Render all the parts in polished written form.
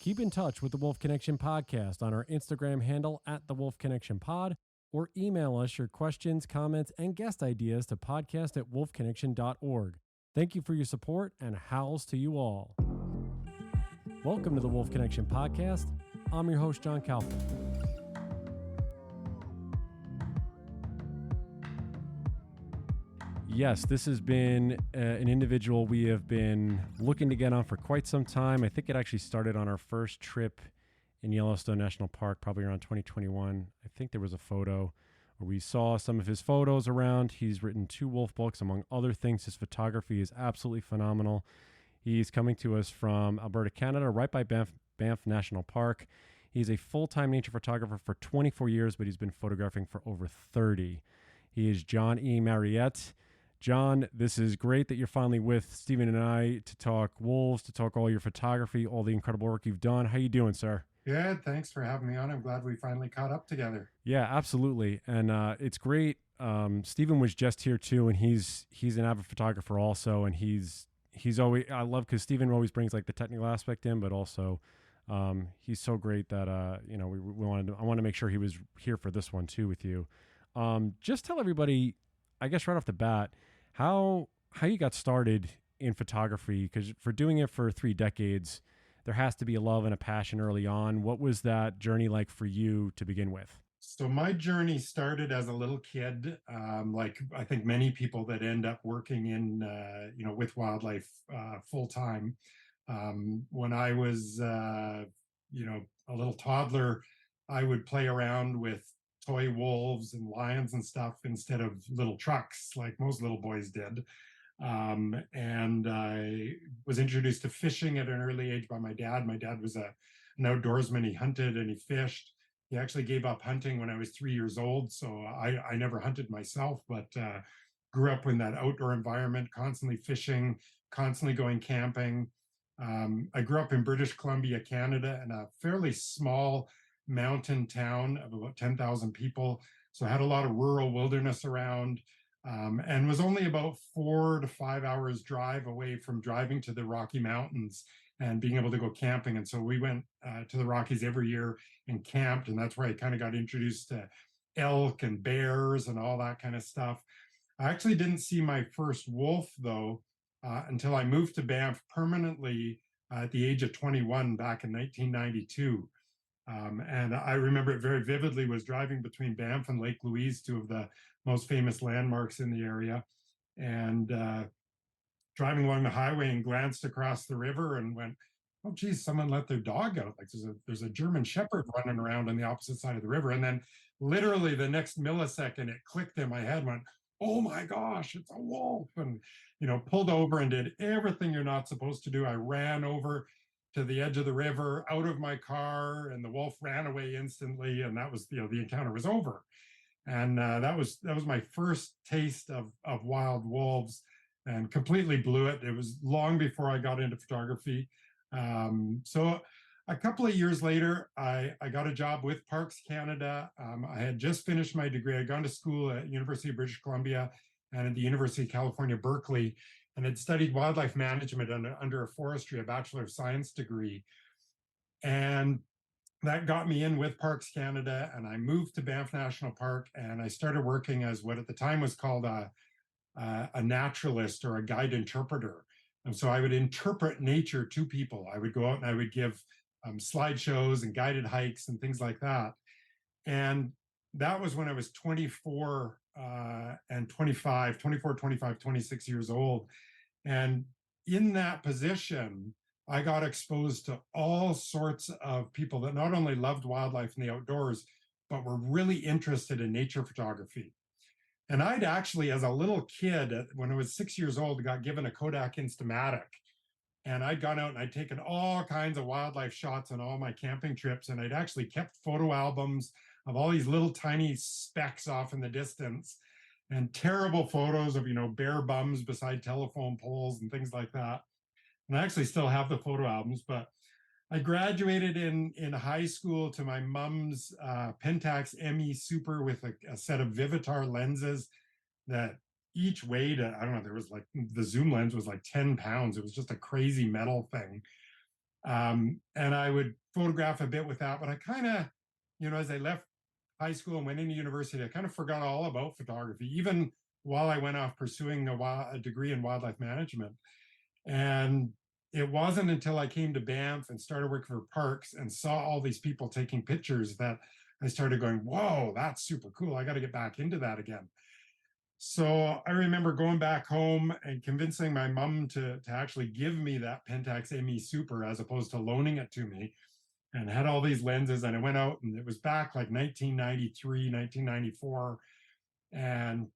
Keep in touch with the Wolf Connection podcast on our Instagram handle at the Wolf Connection Pod, or email us your questions, comments, and guest ideas to podcast@wolfconnection.org. Thank you for your support, and howls to you all. Welcome to the Wolf Connection podcast. I'm your host, John Kaufman. Yes, this has been an individual we have been looking to get on for quite some time. I think it actually started on our first trip in Yellowstone National Park, probably around 2021. I think there was a photo where we saw some of his photos around. He's written 2 wolf books, among other things. His photography is absolutely phenomenal. He's coming to us from Alberta, Canada, right by Banff National Park. He's a full-time nature photographer for 24 years, but he's been photographing for over 30. He is John E. Marriott. John, this is great that you're finally with Stephen and I to talk wolves, to talk all your photography, all the incredible work you've done. How you doing, sir? Good. Thanks for having me on. I'm glad we finally caught up together. Yeah, absolutely. And it's great. Stephen was just here too, and he's an avid photographer also. And he's always, I love, because Stephen always brings like the technical aspect in, but also he's so great that I wanted to make sure he was here for this one too with you. Just tell everybody, I guess right off the bat, how you got started in photography, because for doing it for 3 decades, there has to be a love and a passion early on. What was that journey like for you to begin with? So my journey started as a little kid, like I think many people that end up working in, with wildlife full time. When I was, a little toddler, I would play around with toy wolves and lions and stuff instead of little trucks like most little boys did. And I was introduced to fishing at an early age by my dad. My dad was an outdoorsman. He hunted and he fished. He actually gave up hunting when I was 3 years old. So I never hunted myself, but grew up in that outdoor environment, constantly fishing, constantly going camping. I grew up in British Columbia, Canada, in a fairly small mountain town of about 10,000 people. So I had a lot of rural wilderness around, and was only about 4 to 5 hours drive away from driving to the Rocky Mountains and being able to go camping. And so we went to the Rockies every year and camped. And that's where I kind of got introduced to elk and bears and all that kind of stuff. I actually didn't see my first wolf, though, until I moved to Banff permanently at the age of 21 back in 1992. And I remember it very vividly, was driving between Banff and Lake Louise, 2 of the most famous landmarks in the area, and driving along the highway and glanced across the river and went, oh, geez, someone let their dog out. Like there's a German Shepherd running around on the opposite side of the river. And then literally the next millisecond, it clicked in my head, went, oh my gosh, it's a wolf. And, pulled over and did everything you're not supposed to do. I ran over to the edge of the river, out of my car, and the wolf ran away instantly. And that was, the encounter was over. And that was my first taste of wild wolves, and completely blew it. It was long before I got into photography. So a couple of years later, I got a job with Parks Canada. I had just finished my degree. I'd gone to school at University of British Columbia and at the University of California, Berkeley, and had studied wildlife management under a forestry, a Bachelor of Science degree. And that got me in with Parks Canada, and I moved to Banff National Park, and I started working as what at the time was called a naturalist or a guide interpreter. And so I would interpret nature to people. I would go out and I would give slideshows and guided hikes and things like that. And that was when I was 24 and 25, 24, 25, 26 years old. And in that position, I got exposed to all sorts of people that not only loved wildlife and the outdoors, but were really interested in nature photography. And I'd actually, as a little kid, when I was 6 years old, got given a Kodak Instamatic. And I'd gone out and I'd taken all kinds of wildlife shots on all my camping trips. And I'd actually kept photo albums of all these little tiny specks off in the distance, and terrible photos of, bear bums beside telephone poles and things like that. And I actually still have the photo albums, but I graduated in high school to my mom's Pentax ME Super with a set of Vivitar lenses that each weighed, I don't know, there was like, the zoom lens was like 10 pounds. It was just a crazy metal thing. And I would photograph a bit with that, but I kind of, as I left high school and went into university, I kind of forgot all about photography, even while I went off pursuing a degree in wildlife management. And it wasn't until I came to Banff and started working for parks and saw all these people taking pictures that I started going, whoa, that's super cool. I got to get back into that again. So I remember going back home and convincing my mom to actually give me that Pentax ME Super as opposed to loaning it to me, and had all these lenses. And I went out, and it was back like 1993, 1994. And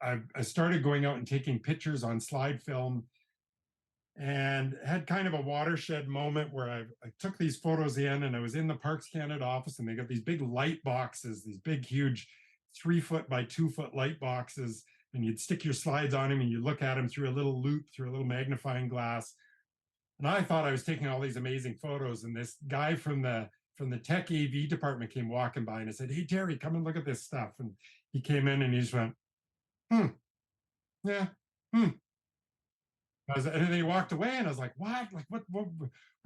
I started going out and taking pictures on slide film, and had kind of a watershed moment where I took these photos in, and I was in the Parks Canada office, and they got these big light boxes, these big, huge 3 foot by 2 foot light boxes. And you'd stick your slides on them, and you look at them through a little loop, through a little magnifying glass. And I thought I was taking all these amazing photos. And this guy from the tech AV department came walking by, and I said, "Hey, Terry, come and look at this stuff." And he came in, and he just went, "Hmm, yeah, hmm." And then he walked away, and I was like, "What? Like, what?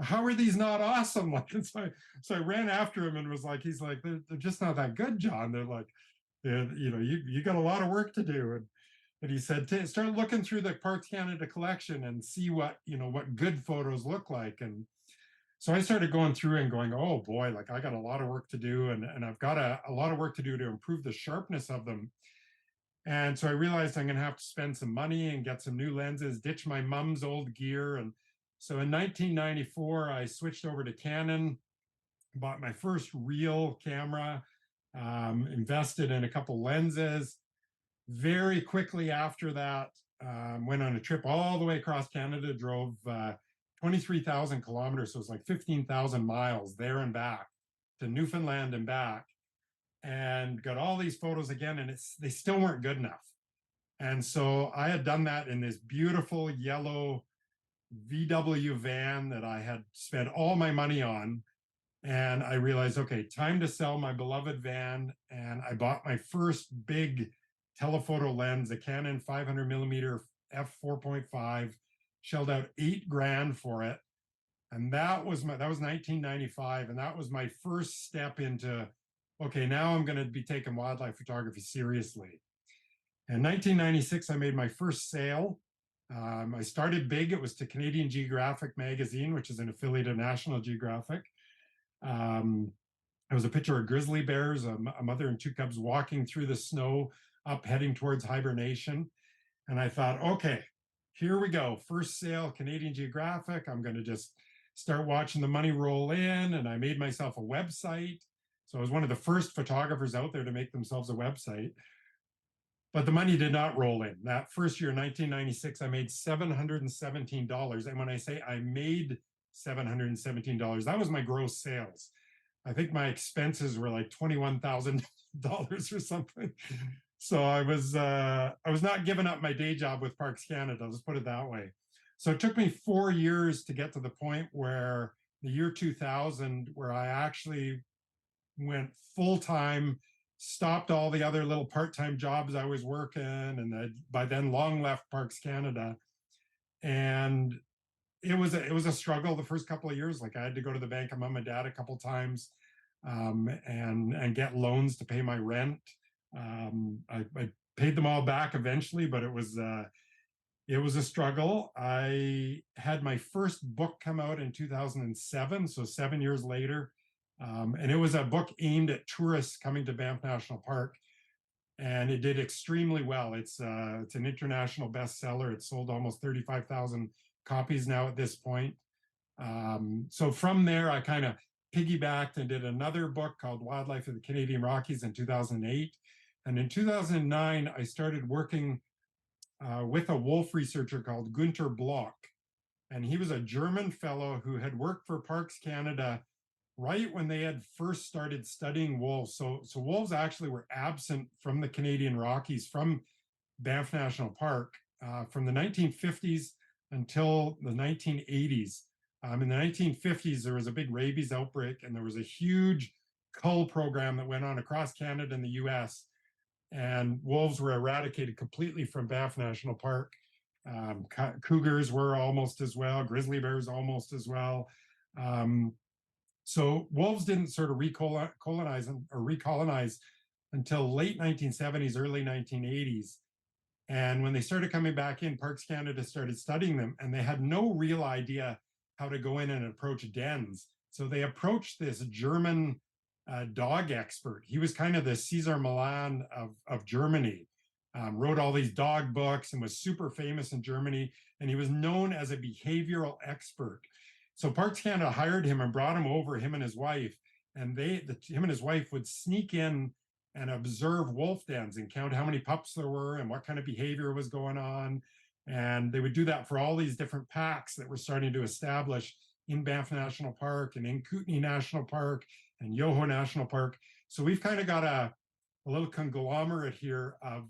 How are these not awesome?" Like, and so I ran after him and was like, "He's like, they're just not that good, John. They're like, you got a lot of work to do." And he said, "Start looking through the Parks Canada collection and see what good photos look like." And so I started going through and going, "Oh boy, like I got a lot of work to do, and I've got a lot of work to do to improve the sharpness of them." And so I realized I'm going to have to spend some money and get some new lenses, ditch my mom's old gear. And so in 1994, I switched over to Canon, bought my first real camera, invested in a couple lenses. Very quickly after that, went on a trip all the way across Canada, drove 23,000 kilometers. So it was like 15,000 miles there and back to Newfoundland and back, and got all these photos again, and they still weren't good enough. And so I had done that in this beautiful yellow VW van that I had spent all my money on. And I realized, okay, time to sell my beloved van. And I bought my first big telephoto lens, a Canon 500 millimeter f4.5, shelled out $8,000 for it. And that was 1995. And that was my first step into, okay, now I'm going to be taking wildlife photography seriously. In 1996, I made my first sale. I started big. It was to Canadian Geographic magazine, which is an affiliate of National Geographic. It was a picture of grizzly bears, a mother and two cubs walking through the snow up, heading towards hibernation. And I thought, okay, here we go. First sale, Canadian Geographic. I'm going to just start watching the money roll in. And I made myself a website. So I was one of the first photographers out there to make themselves a website. But the money did not roll in. That first year, 1996, I made $717. And when I say I made $717, that was my gross sales. I think my expenses were like $21,000 or something. So I was not giving up my day job with Parks Canada. Let's put it that way. So it took me 4 years to get to the point where the year 2000, where I actually went full time, stopped all the other little part-time jobs I was working, and by then long left Parks Canada. And it was a struggle the first couple of years. Like I had to go to the bank of mom and dad a couple times, and get loans to pay my rent. I paid them all back eventually, but it was a struggle. I had my first book come out in 2007, so 7 years later. And it was a book aimed at tourists coming to Banff National Park, and it did extremely well. It's an international bestseller. It's sold almost 35,000 copies now at this point. So from there, I kind of piggybacked and did another book called Wildlife of the Canadian Rockies in 2008. And in 2009, I started working with a wolf researcher called Gunter Block. And he was a German fellow who had worked for Parks Canada right when they had first started studying wolves. So wolves actually were absent from the Canadian Rockies, from Banff National Park, from the 1950s until the 1980s. In the 1950s, there was a big rabies outbreak, and there was a huge cull program that went on across Canada and the US, and wolves were eradicated completely from Banff National Park. Cougars were almost as well, grizzly bears almost as well. Um, so wolves didn't sort of recolonize until late 1970s, early 1980s. And when they started coming back in, Parks Canada started studying them, and they had no real idea how to go in and approach dens. So they approached this German dog expert. He was kind of the Cesar Millan of Germany, wrote all these dog books and was super famous in Germany. And he was known as a behavioral expert. So Parks Canada hired him and brought him over, him and his wife. And him and his wife would sneak in and observe wolf dens and count how many pups there were and what kind of behavior was going on. And they would do that for all these different packs that were starting to establish in Banff National Park and in Kootenay National Park and Yoho National Park. So we've kind of got a little conglomerate here of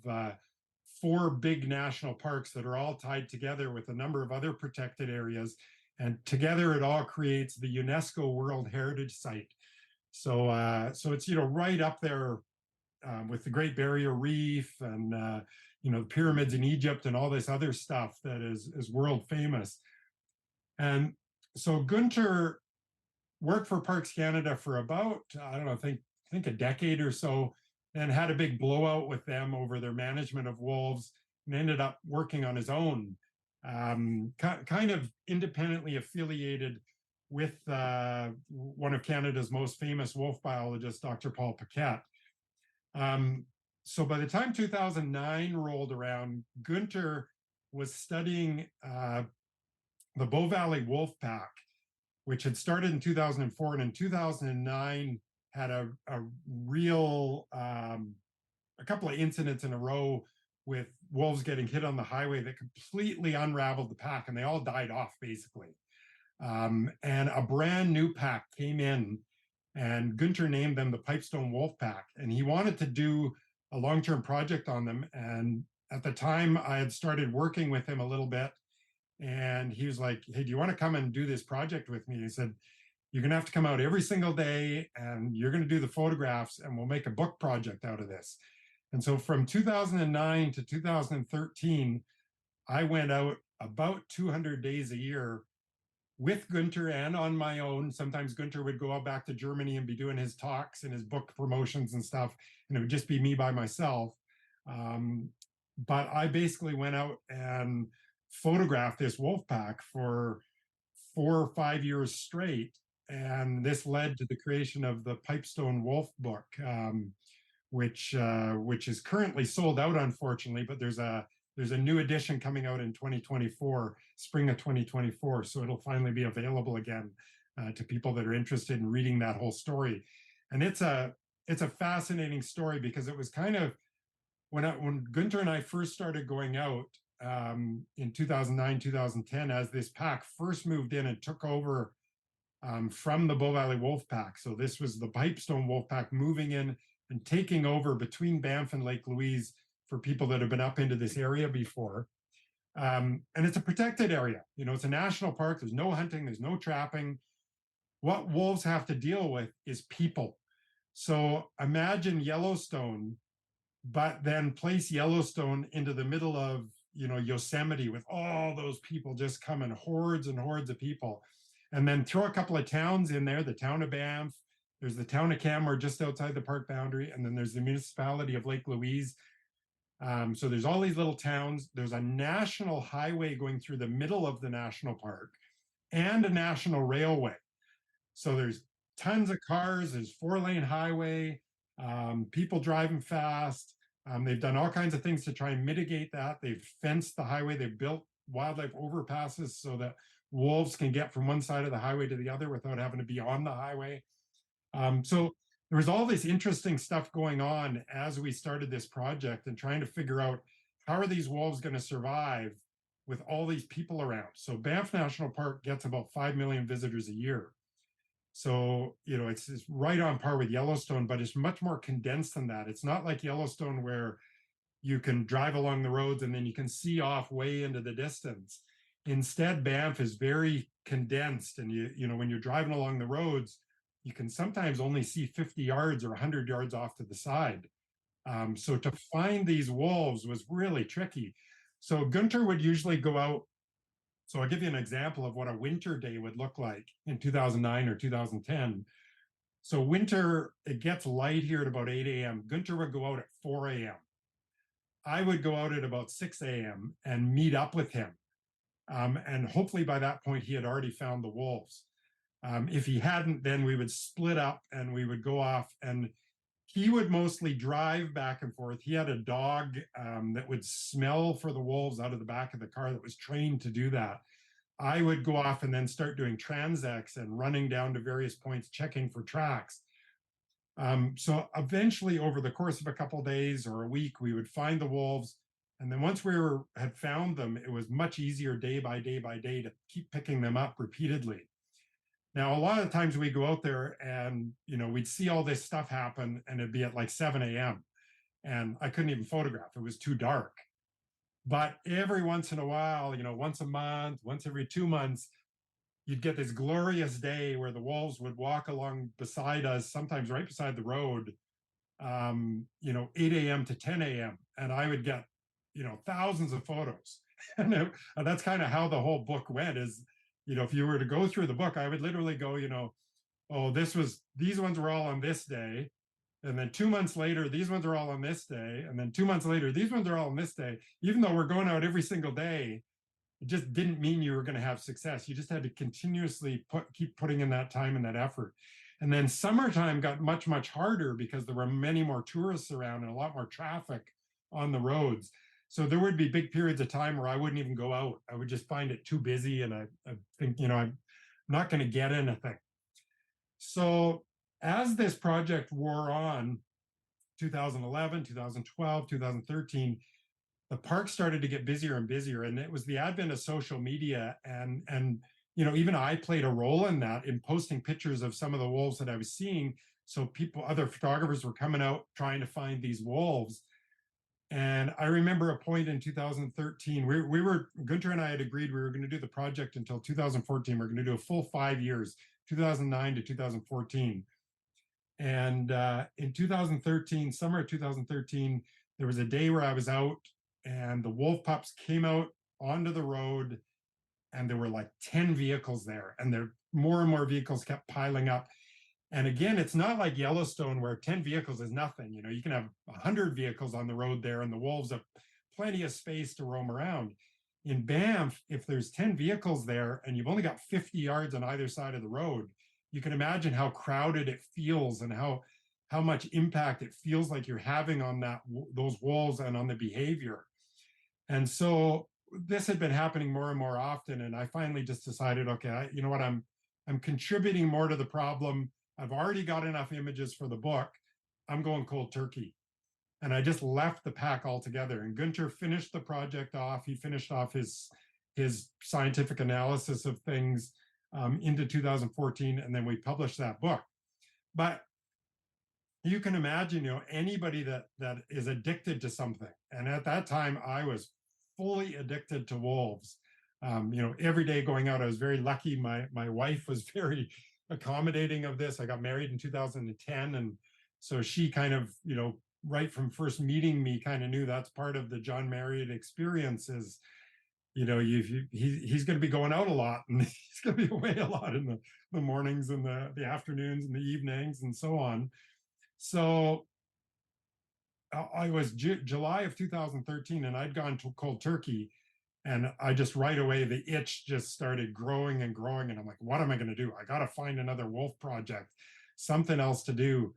4 big national parks that are all tied together with a number of other protected areas. And together it all creates the UNESCO World Heritage Site. So it's, right up there with the Great Barrier Reef and the pyramids in Egypt and all this other stuff that is world famous. And so Gunter worked for Parks Canada for about, I don't know, I think a decade or so, and had a big blowout with them over their management of wolves, and ended up working on his own, kind of independently affiliated with one of Canada's most famous wolf biologists, Dr. Paul Paquette. So by the time 2009 rolled around, Gunter was studying the Bow Valley Wolf Pack, which had started in 2004, and in 2009 had a real a couple of incidents in a row with wolves getting hit on the highway that completely unraveled the pack, and they all died off basically. And a brand new pack came in, and Gunter named them the Pipestone Wolf Pack, and he wanted to do a long-term project on them. And at the time, I had started working with him a little bit, and he was like, "Hey, do you want to come and do this project with me?" He said, "You're going to have to come out every single day, and you're going to do the photographs, and we'll make a book project out of this." And so from 2009 to 2013, I went out about 200 days a year with Gunter and on my own. Sometimes Gunter would go out back to Germany and be doing his talks and his book promotions and stuff, and it would just be me by myself. But I basically went out and photographed this wolf pack for 4 or 5 years straight. And this led to the creation of the Pipestone Wolf book, which is currently sold out, unfortunately, but there's a new edition coming out in 2024, spring of 2024. So it'll finally be available again to people that are interested in reading that whole story. And it's a fascinating story, because it was kind of when Gunter and I first started going out in 2009, 2010, as this pack first moved in and took over from the Bow Valley Wolf Pack. So this was the Pipestone Wolf Pack moving in and taking over between Banff and Lake Louise for people that have been up into this area before. And it's a protected area. It's a national park. There's no hunting, there's no trapping. What wolves have to deal with is people. So imagine Yellowstone, but then place Yellowstone into the middle of, Yosemite, with all those people just coming, hordes and hordes of people. And then throw a couple of towns in there, the town of Banff, there's the town of Canmore just outside the park boundary, and then there's the municipality of Lake Louise. So there's all these little towns. There's a national highway going through the middle of the national park and a national railway. So there's tons of cars, there's 4-lane highway, people driving fast. They've done all kinds of things to try and mitigate that. They've fenced the highway, they've built wildlife overpasses so that wolves can get from one side of the highway to the other without having to be on the highway. So there was all this interesting stuff going on as we started this project and trying to figure out, how are these wolves going to survive with all these people around? So Banff National Park gets about 5 million visitors a year. So, it's right on par with Yellowstone, but it's much more condensed than that. It's not like Yellowstone where you can drive along the roads and then you can see off way into the distance. Instead, Banff is very condensed, and when you're driving along the roads, you can sometimes only see 50 yards or 100 yards off to the side. So to find these wolves was really tricky. So Gunter would usually go out So I'll give you an example of what a winter day would look like in 2009 or 2010. So winter, it gets light here at about 8 a.m. Gunter would go out at 4 a.m. I would go out at about 6 a.m. and meet up with him. And hopefully by that point, he had already found the wolves. If he hadn't, then we would split up and we would go off, and he would mostly drive back and forth. He had a dog that would smell for the wolves out of the back of the car that was trained to do that. I would go off and then start doing transects and running down to various points, checking for tracks. So eventually, over the course of a couple of days or a week, we would find the wolves. And then once had found them, it was much easier day by day by day to keep picking them up repeatedly. Now, a lot of times we go out there and, we'd see all this stuff happen and it'd be at like 7 a.m. and I couldn't even photograph. It was too dark. But every once in a while, once a month, once every 2 months, you'd get this glorious day where the wolves would walk along beside us, sometimes right beside the road, 8 a.m. to 10 a.m. And I would get, thousands of photos. And that's kind of how the whole book went is, if you were to go through the book, I would literally go, oh, these ones were all on this day. And then 2 months later, these ones are all on this day. And then 2 months later, these ones are all on this day. Even though we're going out every single day, it just didn't mean you were going to have success. You just had to continuously keep putting in that time and that effort. And then summertime got much, much harder because there were many more tourists around and a lot more traffic on the roads. So there would be big periods of time where I wouldn't even go out. I would just find it too busy. And I think, I'm not going to get anything. So as this project wore on, 2011, 2012, 2013, the park started to get busier and busier, and it was the advent of social media, and even I played a role in that, in posting pictures of some of the wolves that I was seeing. So other photographers were coming out trying to find these wolves. And I remember a point in 2013, Gunter and I had agreed we were going to do the project until 2014. We're going to do a full 5 years, 2009 to 2014. And in 2013, summer of 2013, there was a day where I was out and the wolf pups came out onto the road, and there were like 10 vehicles there, and there more and more vehicles kept piling up. And again, it's not like Yellowstone where 10 vehicles is nothing. You can have 100 vehicles on the road there, and the wolves have plenty of space to roam around. In Banff, if there's 10 vehicles there and you've only got 50 yards on either side of the road, you can imagine how crowded it feels and how much impact it feels like you're having on those wolves and on the behavior. And so this had been happening more and more often, and I finally just decided, okay, you know what, I'm contributing more to the problem. I've already got enough images for the book. I'm going cold turkey. And I just left the pack altogether. And Gunter finished the project off. He finished off his scientific analysis of things into 2014, and then we published that book. But you can imagine, anybody that is addicted to something. And at that time, I was fully addicted to wolves. Every day going out, I was very lucky. My wife was very accommodating of this. I got married in 2010, and so she kind of, right from first meeting me, kind of knew that's part of the John Marriott experience is, he's going to be going out a lot, and he's going to be away a lot in the mornings and the afternoons and the evenings and so on. So I was July of 2013, and I'd gone to cold turkey, and I just right away, the itch just started growing and growing. And I'm like, what am I going to do? I got to find another wolf project, something else to do.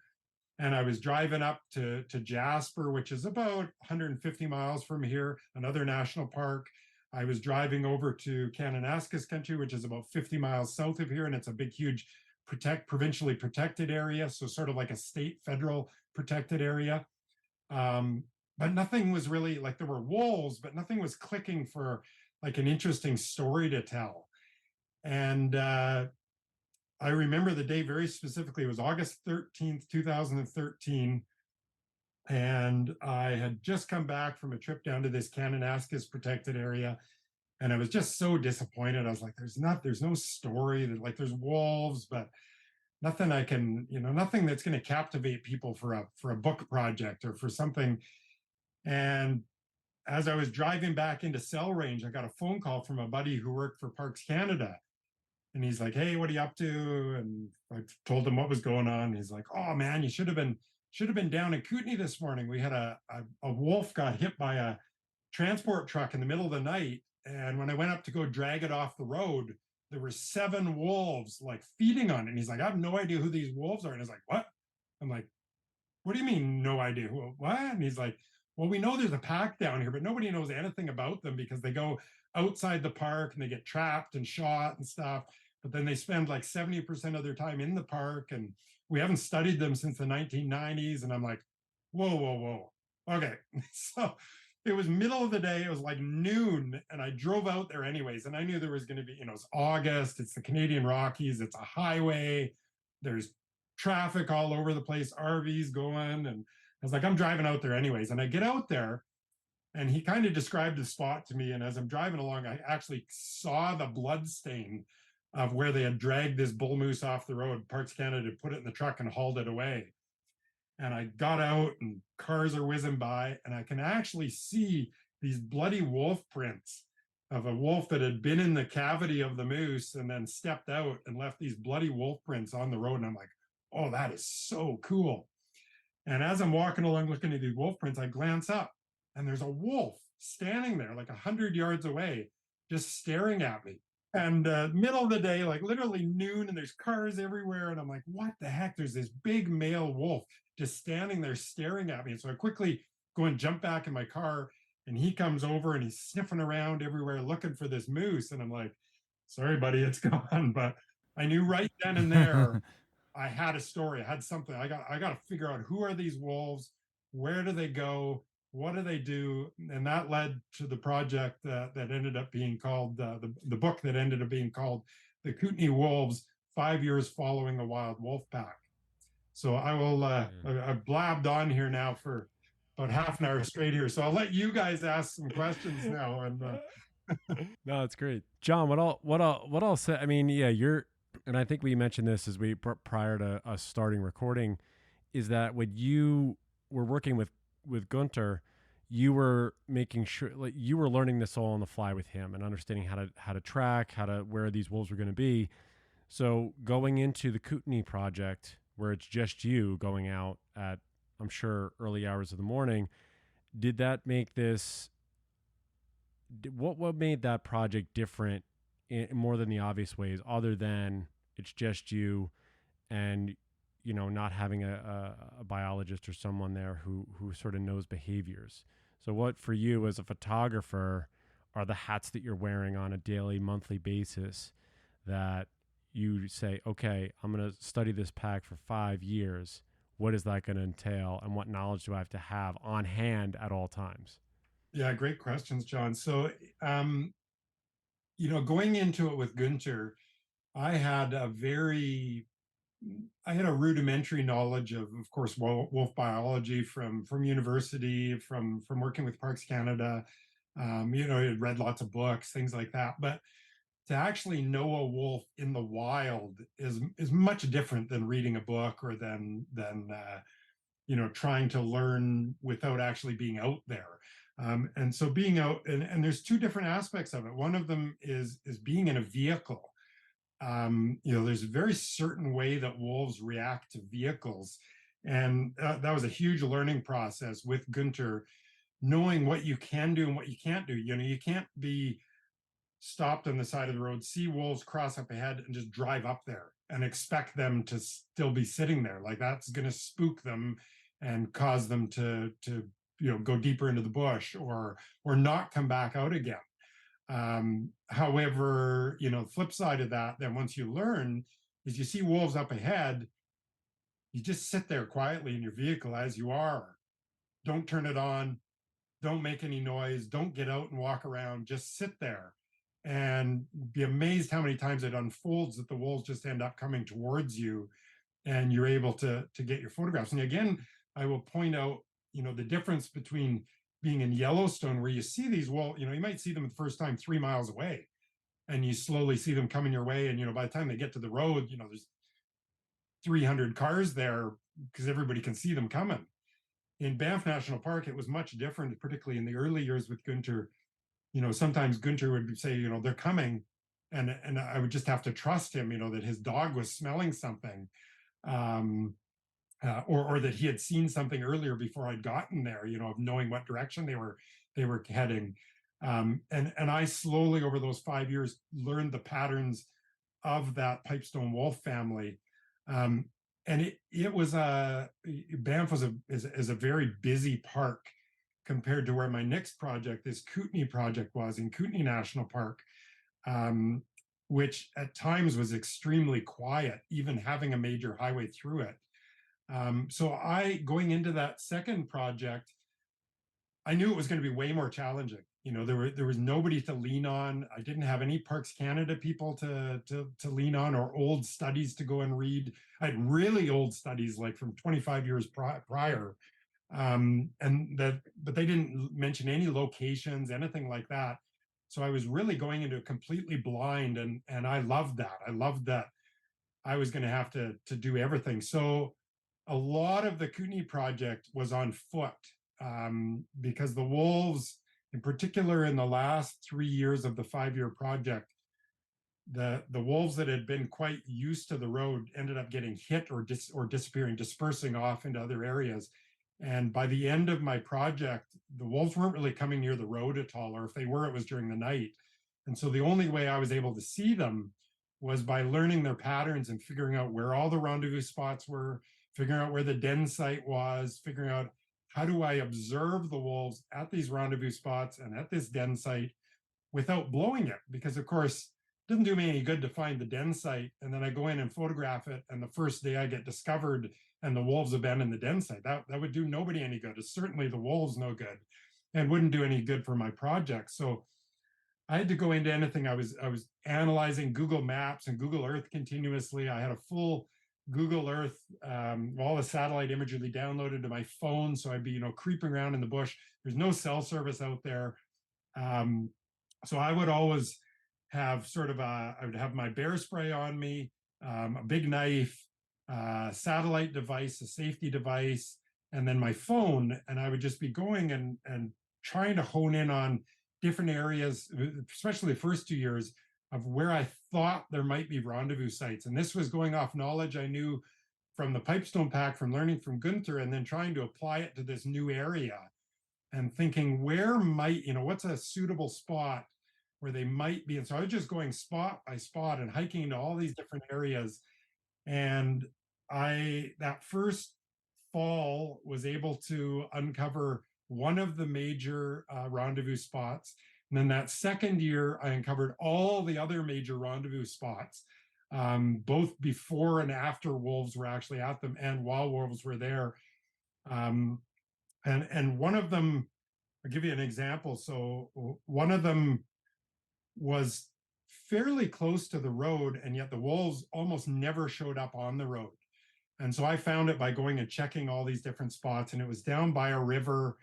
And I was driving up to Jasper, which is about 150 miles from here, another national park. I was driving over to Kananaskis country, which is about 50 miles south of here. And it's a big, huge provincially protected area. So sort of like a state, federal protected area. But nothing was really, like, there were wolves, but nothing was clicking for like an interesting story to tell. And I remember the day very specifically. It was August 13th, 2013. And I had just come back from a trip down to this Kananaskis protected area. And I was just so disappointed. I was like, there's no story that, like, there's wolves, but nothing I can, nothing that's going to captivate people for a book project or for something. And as I was driving back into cell range, I got a phone call from a buddy who worked for Parks Canada. And he's like, "Hey, what are you up to?" And I told him what was going on. He's like, "Oh man, you should have been down in Kootenay this morning. We had a wolf got hit by a transport truck in the middle of the night. And when I went up to go drag it off the road, there were 7 wolves like feeding on it." And he's like, "I have no idea who these wolves are." And I was like, "What?" I'm like, "What do you mean, no idea who? What?" And he's like, "Well, we know there's a pack down here, but nobody knows anything about them because they go outside the park and they get trapped and shot and stuff. But then they spend like 70% of their time in the park. And we haven't studied them since the 1990s." And I'm like, "Whoa, whoa, whoa. Okay." So it was middle of the day. It was like noon. And I drove out there anyways. And I knew there was going to be, it's August, it's the Canadian Rockies, it's a highway. There's traffic all over the place, RVs going. And I was like, I'm driving out there anyways. And I get out there and he kind of described the spot to me. And as I'm driving along, I actually saw the blood stain of where they had dragged this bull moose off the road. Parks Canada put it in the truck and hauled it away. And I got out and cars are whizzing by, and I can actually see these bloody wolf prints of a wolf that had been in the cavity of the moose and then stepped out and left these bloody wolf prints on the road. And I'm like, "Oh, that is so cool." And as I'm walking along looking at these wolf prints, I glance up and there's a wolf standing there like 100 yards away, just staring at me. And middle of the day, like literally noon, and there's cars everywhere. And I'm like, "What the heck?" There's this big male wolf just standing there staring at me. And so I quickly go and jump back in my car. And he comes over and he's sniffing around everywhere looking for this moose. And I'm like, "Sorry, buddy, it's gone." But I knew right then and there I had a story. I had something. I got to figure out who are these wolves, where do they go, what do they do, and that led to the project that ended up being called the book that ended up being called "The Kootenay Wolves: 5 Years Following the Wild Wolf Pack." So I will. I've blabbed on here now for about half an hour straight here. So I'll let you guys ask some questions now. And No, it's great, John. What I'll say. I mean, yeah, and I think we mentioned this as prior to us starting recording, is that when you were working with Gunter, you were making sure, like, you were learning this all on the fly with him and understanding how to track, where these wolves were going to be. So going into the Kootenay project, where it's just you going out at, I'm sure, early hours of the morning, did that make this? What made that project different in more than the obvious ways, other than it's just you and not having a biologist or someone there who sort of knows behaviors? So what for you as a photographer are the hats that you're wearing on a daily, monthly basis that you say, okay, I'm going to study this pack for 5 years? What is that going to entail, and what knowledge do I have to have on hand at all times? yeah, great questions, John. So, going into it with Gunter, I had a very I had a rudimentary knowledge of course, wolf biology from university, from working with Parks Canada. I had read lots of books, things like that. But to actually know a wolf in the wild is much different than reading a book or than trying to learn without actually being out there. And so being out, and there's two different aspects of it. One of them is being in a vehicle. There's a very certain way that wolves react to vehicles. And that was a huge learning process with Gunter, knowing what you can do and what you can't do. You can't be stopped on the side of the road, see wolves cross up ahead, and just drive up there and expect them to still be sitting there. Like, that's going to spook them and cause them to go deeper into the bush or not come back out again. However, flip side of that, then once you learn, is you see wolves up ahead, you just sit there quietly in your vehicle as you are. Don't turn it on. Don't make any noise. Don't get out and walk around. Just sit there and be amazed how many times it unfolds that the wolves just end up coming towards you and you're able to get your photographs. And again, I will point out, the difference between being in Yellowstone, where you see these wolves, you might see them the first time 3 miles away, and you slowly see them coming your way. And, by the time they get to the road, there's 300 cars there because everybody can see them coming. in Banff National Park, it was much different, particularly in the early years with Gunter. Sometimes Gunter would say, they're coming, and I would just have to trust him, that his dog was smelling something, um, or that he had seen something earlier before I'd gotten there, of knowing what direction they were heading. And I slowly over those 5 years learned the patterns of that Pipestone wolf family. Um, and it was Banff is a very busy park compared to where my next project, this Kootenay project, was in Kootenay National Park, um, which at times was extremely quiet, even having a major highway through it. So going into that second project, I knew it was going to be way more challenging. There was nobody to lean on. I didn't have any Parks Canada people to lean on, or old studies to go and read. I had really old studies, like from 25 years prior, but they didn't mention any locations, anything like that. So I was really going into it completely blind, and I loved that. I loved that I was going to have to do everything. So a lot of the Kootenay project was on foot, because the wolves, in particular, in the last 3 years of the 5-year project, the wolves that had been quite used to the road ended up getting hit or disappearing, dispersing off into other areas. And by the end of my project, the wolves weren't really coming near the road at all, or if they were, it was during the night. And so the only way I was able to see them was by learning their patterns and figuring out where all the rendezvous spots were, figuring out where the den site was, figuring out how do I observe the wolves at these rendezvous spots and at this den site without blowing it. Because, of course, it doesn't do me any good to find the den site and then I go in and photograph it, and the first day I get discovered and the wolves abandon the den site. That would do nobody any good. It's certainly the wolves no good, and wouldn't do any good for my project. So I had to go into anything. I was analyzing Google Maps and Google Earth continuously. I had a full Google Earth, all the satellite imagery downloaded to my phone, so I'd be creeping around in the bush. There's no cell service out there, so I would always have I would have my bear spray on me, a big knife, satellite device, a safety device, and then my phone, and I would just be going and trying to hone in on different areas, especially the first 2 years, of where I thought there might be rendezvous sites. And this was going off knowledge I knew from the Pipestone pack, from learning from Gunther, and then trying to apply it to this new area and thinking where might, what's a suitable spot where they might be. And so I was just going spot by spot and hiking into all these different areas. And that first fall, was able to uncover one of the major rendezvous spots. And then that second year, I uncovered all the other major rendezvous spots, both before and after wolves were actually at them and while wolves were there. And one of them, I'll give you an example. So one of them was fairly close to the road, and yet the wolves almost never showed up on the road. And so I found it by going and checking all these different spots, and it was down by a river.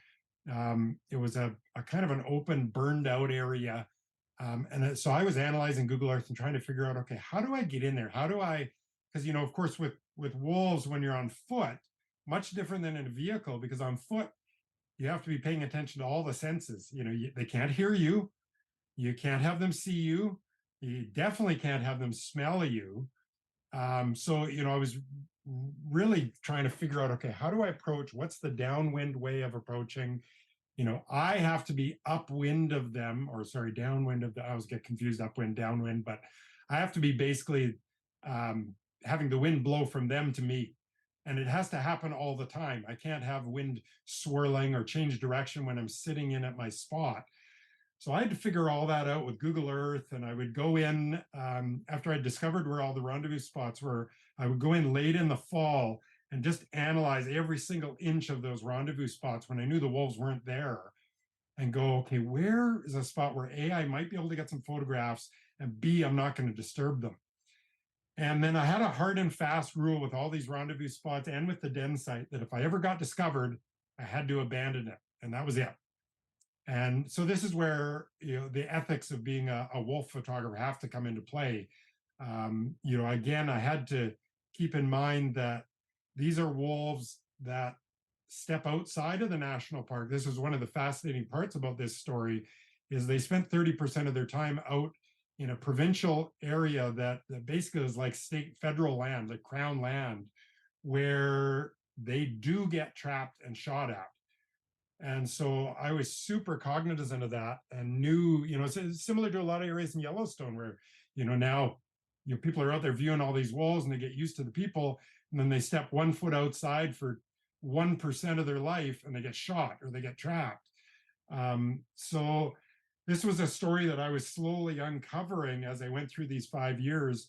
It was a kind of an open, burned out area. So I was analyzing Google Earth and trying to figure out, okay, how do I get in there? How do I, because, of course, with wolves, when you're on foot, much different than in a vehicle, because on foot, you have to be paying attention to all the senses. They can't hear you. You can't have them see you. You definitely can't have them smell you. So, I was really trying to figure out, okay, how do I approach? What's the downwind way of approaching? I have to be upwind of them, or sorry, downwind of I always get confused, upwind, downwind, but I have to be basically having the wind blow from them to me. And it has to happen all the time. I can't have wind swirling or change direction when I'm sitting in at my spot. So I had to figure all that out with Google Earth, and I would go in after I discovered where all the rendezvous spots were. I would go in late in the fall and just analyze every single inch of those rendezvous spots when I knew the wolves weren't there, and go, okay, where is a spot where A, I might be able to get some photographs, and B, I'm not going to disturb them. And then I had a hard and fast rule with all these rendezvous spots and with the den site that if I ever got discovered, I had to abandon it, and that was it. And so this is where the ethics of being a wolf photographer have to come into play. Again, I had to keep in mind that these are wolves that step outside of the national park. This was one of the fascinating parts about this story, is they spent 30% of their time out in a provincial area that basically is like state federal land, like crown land, where they do get trapped and shot at. And so I was super cognizant of that and knew, it's similar to a lot of areas in Yellowstone where, now people are out there viewing all these wolves and they get used to the people, and then they step 1 foot outside for 1% of their life and they get shot or they get trapped. So this was a story that I was slowly uncovering as I went through these 5 years,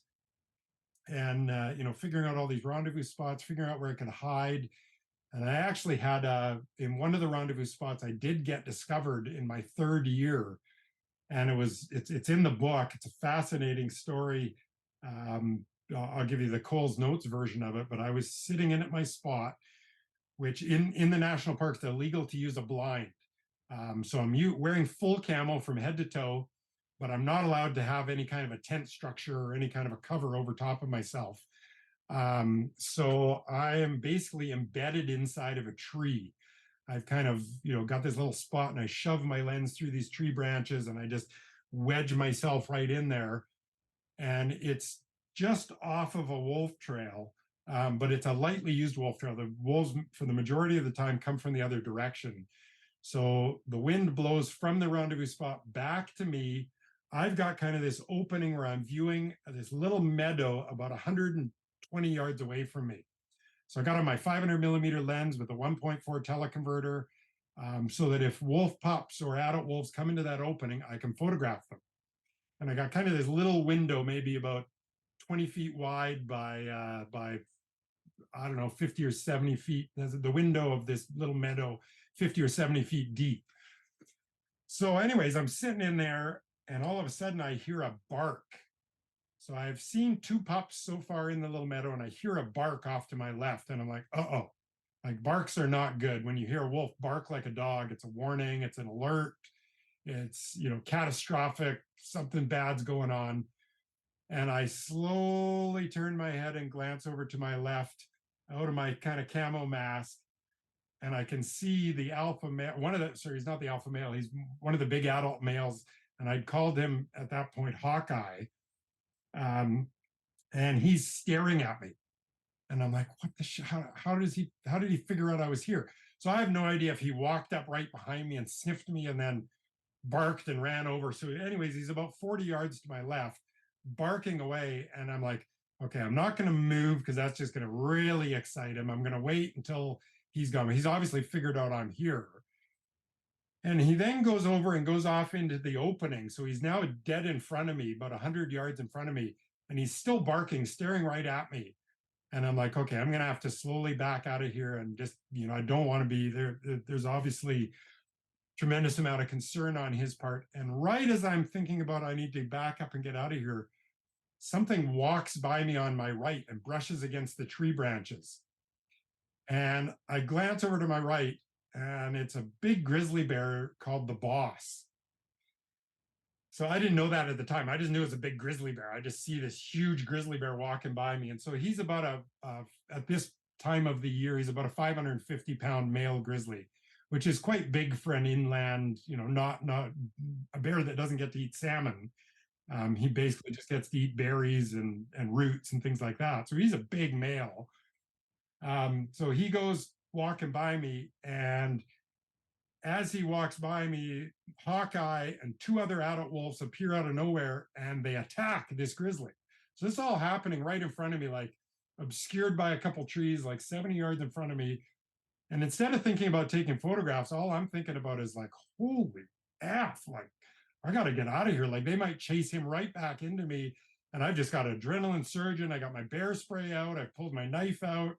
and figuring out all these rendezvous spots, figuring out where I could hide. And I actually had in one of the rendezvous spots, I did get discovered in my 3rd year, and it's in the book. It's a fascinating story. I'll give you the Coles Notes version of it, but I was sitting in at my spot, which in the national parks, it's illegal to use a blind. So I'm wearing full camo from head to toe, but I'm not allowed to have any kind of a tent structure or any kind of a cover over top of myself. So I am basically embedded inside of a tree. I've kind of, got this little spot, and I shove my lens through these tree branches and I just wedge myself right in there. And it's just off of a wolf trail, but it's a lightly used wolf trail. The wolves, for the majority of the time, come from the other direction. So the wind blows from the rendezvous spot back to me. I've got kind of this opening where I'm viewing this little meadow about 120 yards away from me. So I got on my 500 millimeter lens with a 1.4 teleconverter, so that if wolf pups or adult wolves come into that opening, I can photograph them. And I got kind of this little window, maybe about 20 feet wide by I don't know, 50 or 70 feet. There's the window of this little meadow, 50 or 70 feet deep. So anyways, I'm sitting in there, and all of a sudden I hear a bark. So I've seen 2 pups so far in the little meadow, and I hear a bark off to my left, and I'm like, uh-oh. Like, barks are not good. When you hear a wolf bark like a dog, it's a warning, it's an alert, it's, catastrophic, something bad's going on. And I slowly turn my head and glance over to my left out of my kind of camo mask, and I can see the alpha male, he's not the alpha male, he's one of the big adult males, and I'd called him at that point Hawkeye. And he's staring at me, and I'm like, what the how did he figure out I was here? So I have no idea if he walked up right behind me and sniffed me and then barked and ran over. So anyways, he's about 40 yards to my left, barking away, and I'm like, okay, I'm not going to move because that's just going to really excite him. I'm going to wait until he's gone. He's obviously figured out I'm here. And he then goes over and goes off into the opening. So he's now dead in front of me, about 100 yards in front of me. And he's still barking, staring right at me. And I'm like, okay, I'm going to have to slowly back out of here. And just, I don't want to be there. There's obviously tremendous amount of concern on his part. And right as I'm thinking about, I need to back up and get out of here, something walks by me on my right and brushes against the tree branches. And I glance over to my right, and it's a big grizzly bear called the Boss. So I didn't know that at the time. I just knew it was a big grizzly bear. I just see this huge grizzly bear walking by me. And so he's about at this time of the year, he's about a 550-pound male grizzly, which is quite big for an inland, not a bear that doesn't get to eat salmon. He basically just gets to eat berries and roots and things like that. So he's a big male. So he goes walking by me, and as he walks by me, Hawkeye and 2 other adult wolves appear out of nowhere, and they attack this grizzly. So this is all happening right in front of me, like obscured by a couple trees, like 70 yards in front of me. And instead of thinking about taking photographs, all I'm thinking about is like, holy F, like, I got to get out of here. Like, they might chase him right back into me. And I've just got adrenaline surging. I got my bear spray out. I pulled my knife out.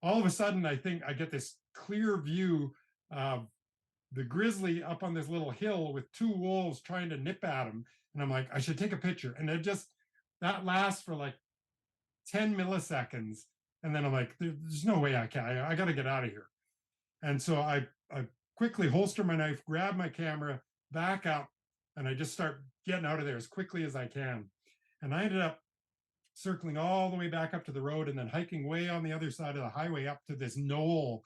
All of a sudden, I think I get this clear view of the grizzly up on this little hill with 2 wolves trying to nip at him. And I'm like, I should take a picture. And that lasts for like 10 milliseconds. And then I'm like, there's no way I can. I got to get out of here. And so I quickly holster my knife, grab my camera, back up, and I just start getting out of there as quickly as I can. And I ended up circling all the way back up to the road and then hiking way on the other side of the highway up to this knoll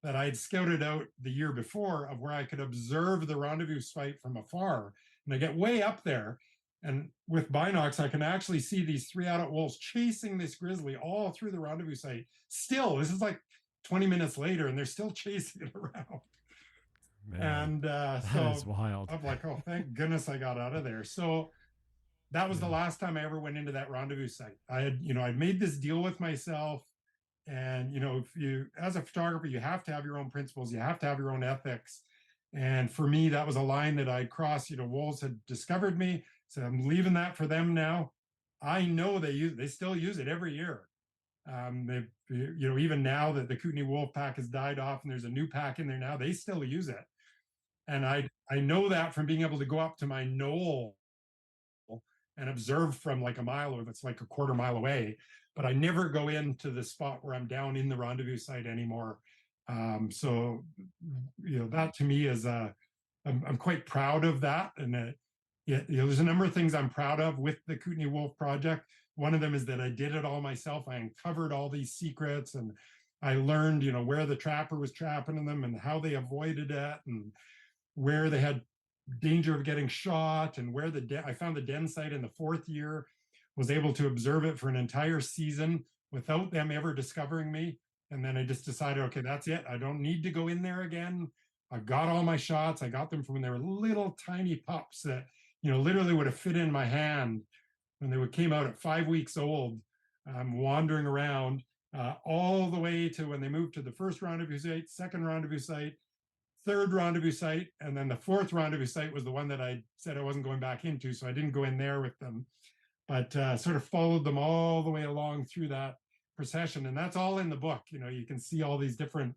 that I had scouted out the year before of where I could observe the rendezvous site from afar. And I get way up there, and with binocs, I can actually see these three adult wolves chasing this grizzly all through the rendezvous site. Still, this is like 20 minutes later, and they're still chasing it around. Man, And that is so wild. I'm like, oh, thank goodness I got out of there. So that was the Yeah. last time I ever went into that rendezvous site. I had, I'd made this deal with myself. And, if you, as a photographer, you have to have your own principles, you have to have your own ethics. And for me, that was a line that I'd crossed. Wolves had discovered me. So I'm leaving that for them now. I know they still use it every year. Even now that the Kootenay Wolf pack has died off and there's a new pack in there now, they still use it. And I know that from being able to go up to my knoll and observe from like a mile, or that's like a quarter mile away. But I never go into the spot where I'm down in the rendezvous site anymore. So, that to me is I'm quite proud of that. And there's a number of things I'm proud of with the Kootenay Wolf project. One of them is that I did it all myself. I uncovered all these secrets, and I learned, where the trapper was trapping them and how they avoided it, and where they had danger of getting shot, and where I found the den site in the fourth year, was able to observe it for an entire season without them ever discovering me. And then I just decided, okay, that's it. I don't need to go in there again. I've got all my shots. I got them from when they were little tiny pups that, literally would have fit in my hand when they came out at 5 weeks old, wandering around, all the way to when they moved to the first rendezvous site, second rendezvous site, third rendezvous site, and then the fourth rendezvous site was the one that I said I wasn't going back into, so I didn't go in there with them, but sort of followed them all the way along through that procession. And that's all in the book. You can see all these different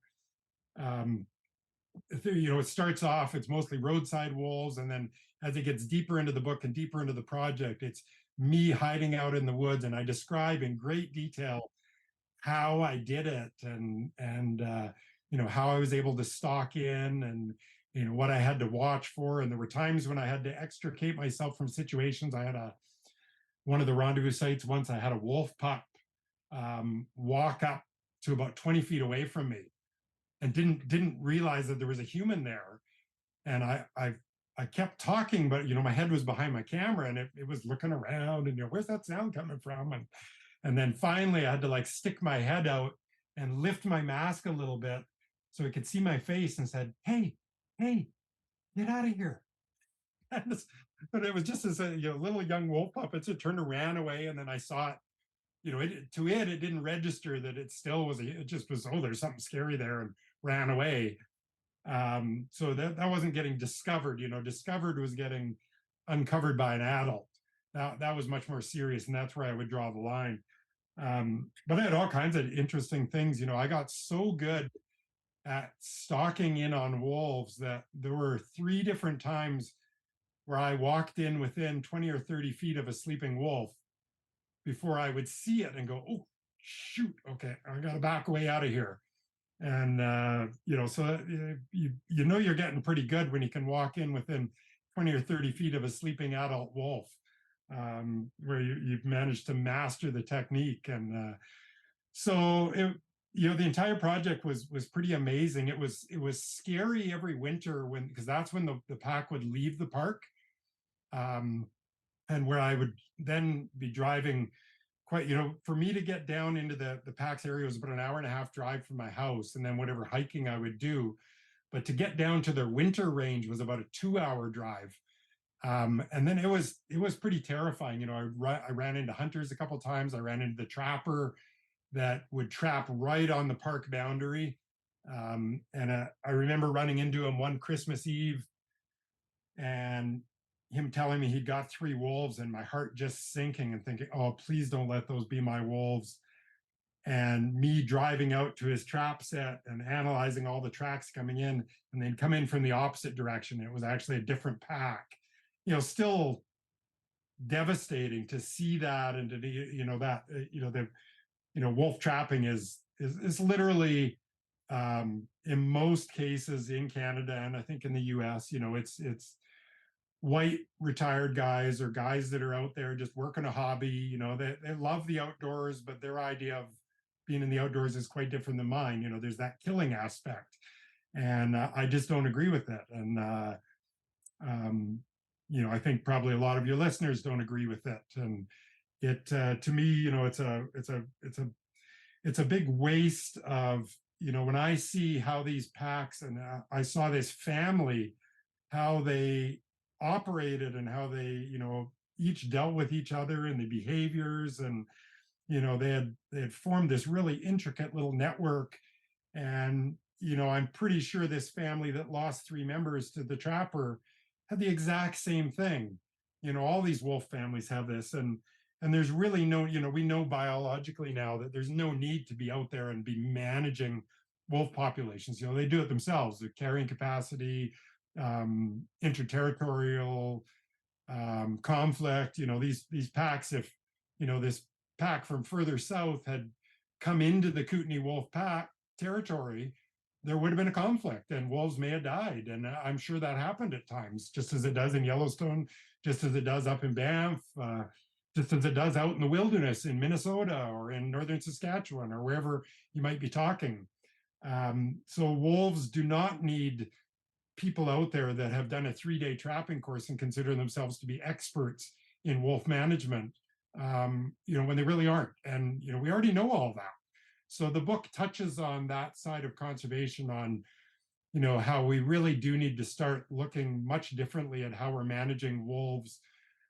um, it starts off, it's mostly roadside wolves, and then as it gets deeper into the book and deeper into the project, it's me hiding out in the woods, and I describe in great detail how I did it, and how I was able to stalk in, and what I had to watch for. And there were times when I had to extricate myself from situations. I had one of the rendezvous sites once, I had a wolf pup walk up to about 20 feet away from me, and didn't realize that there was a human there. And I kept talking, but my head was behind my camera, and it was looking around, and where's that sound coming from? And then finally I had to like stick my head out and lift my mask a little bit so he could see my face, and said, hey, get out of here. But it was just as a little young wolf puppet. It turned and ran away, and then I saw it. It didn't register that it still was. It just was, oh, there's something scary there, and ran away. So that wasn't getting discovered. Discovered was getting uncovered by an adult. That was much more serious, and that's where I would draw the line. But I had all kinds of interesting things. I got so good at stalking in on wolves that there were 3 different times where I walked in within 20 or 30 feet of a sleeping wolf before I would see it and go, oh, shoot, okay, I got to back way out of here. And, so you're getting pretty good when you can walk in within 20 or 30 feet of a sleeping adult wolf, where you've managed to master the technique. And so the entire project was pretty amazing. It was scary every winter because that's when the pack would leave the park, and where I would then be driving quite, for me to get down into the pack's area was about an hour and a half drive from my house, and then whatever hiking I would do. But to get down to their winter range was about a 2-hour drive. And then it was pretty terrifying. I ran into hunters a couple of times. I ran into the trapper that would trap right on the park boundary. And I remember running into him one Christmas Eve, and him telling me he'd got 3 wolves, and my heart just sinking and thinking, oh, please don't let those be my wolves. And me driving out to his trap set and analyzing all the tracks coming in, and then come in from the opposite direction. It was actually a different pack. Still devastating to see that, and to wolf trapping is literally, in most cases in Canada, and I think in the US, it's white retired guys, or guys that are out there just working a hobby. They love the outdoors, but their idea of being in the outdoors is quite different than mine. There's that killing aspect, and I just don't agree with it. And um, I think probably a lot of your listeners don't agree with it. And it to me, it's a big waste of, when I see how these packs, and I saw this family, how they operated and how they, each dealt with each other and the behaviors, and they had formed this really intricate little network. And I'm pretty sure this family that lost 3 members to the trapper had the exact same thing. All these wolf families have this, and there's really no, we know biologically now that there's no need to be out there and be managing wolf populations. They do it themselves. The carrying capacity, interterritorial conflict. These packs, if this pack from further south had come into the Kootenay wolf pack territory, there would have been a conflict and wolves may have died. And I'm sure that happened at times, just as it does in Yellowstone, just as it does up in Banff, just as it does out in the wilderness in Minnesota or in northern Saskatchewan or wherever you might be talking. So wolves do not need people out there that have done a 3-day trapping course and consider themselves to be experts in wolf management, when they really aren't. And, we already know all that. So the book touches on that side of conservation, on, how we really do need to start looking much differently at how we're managing wolves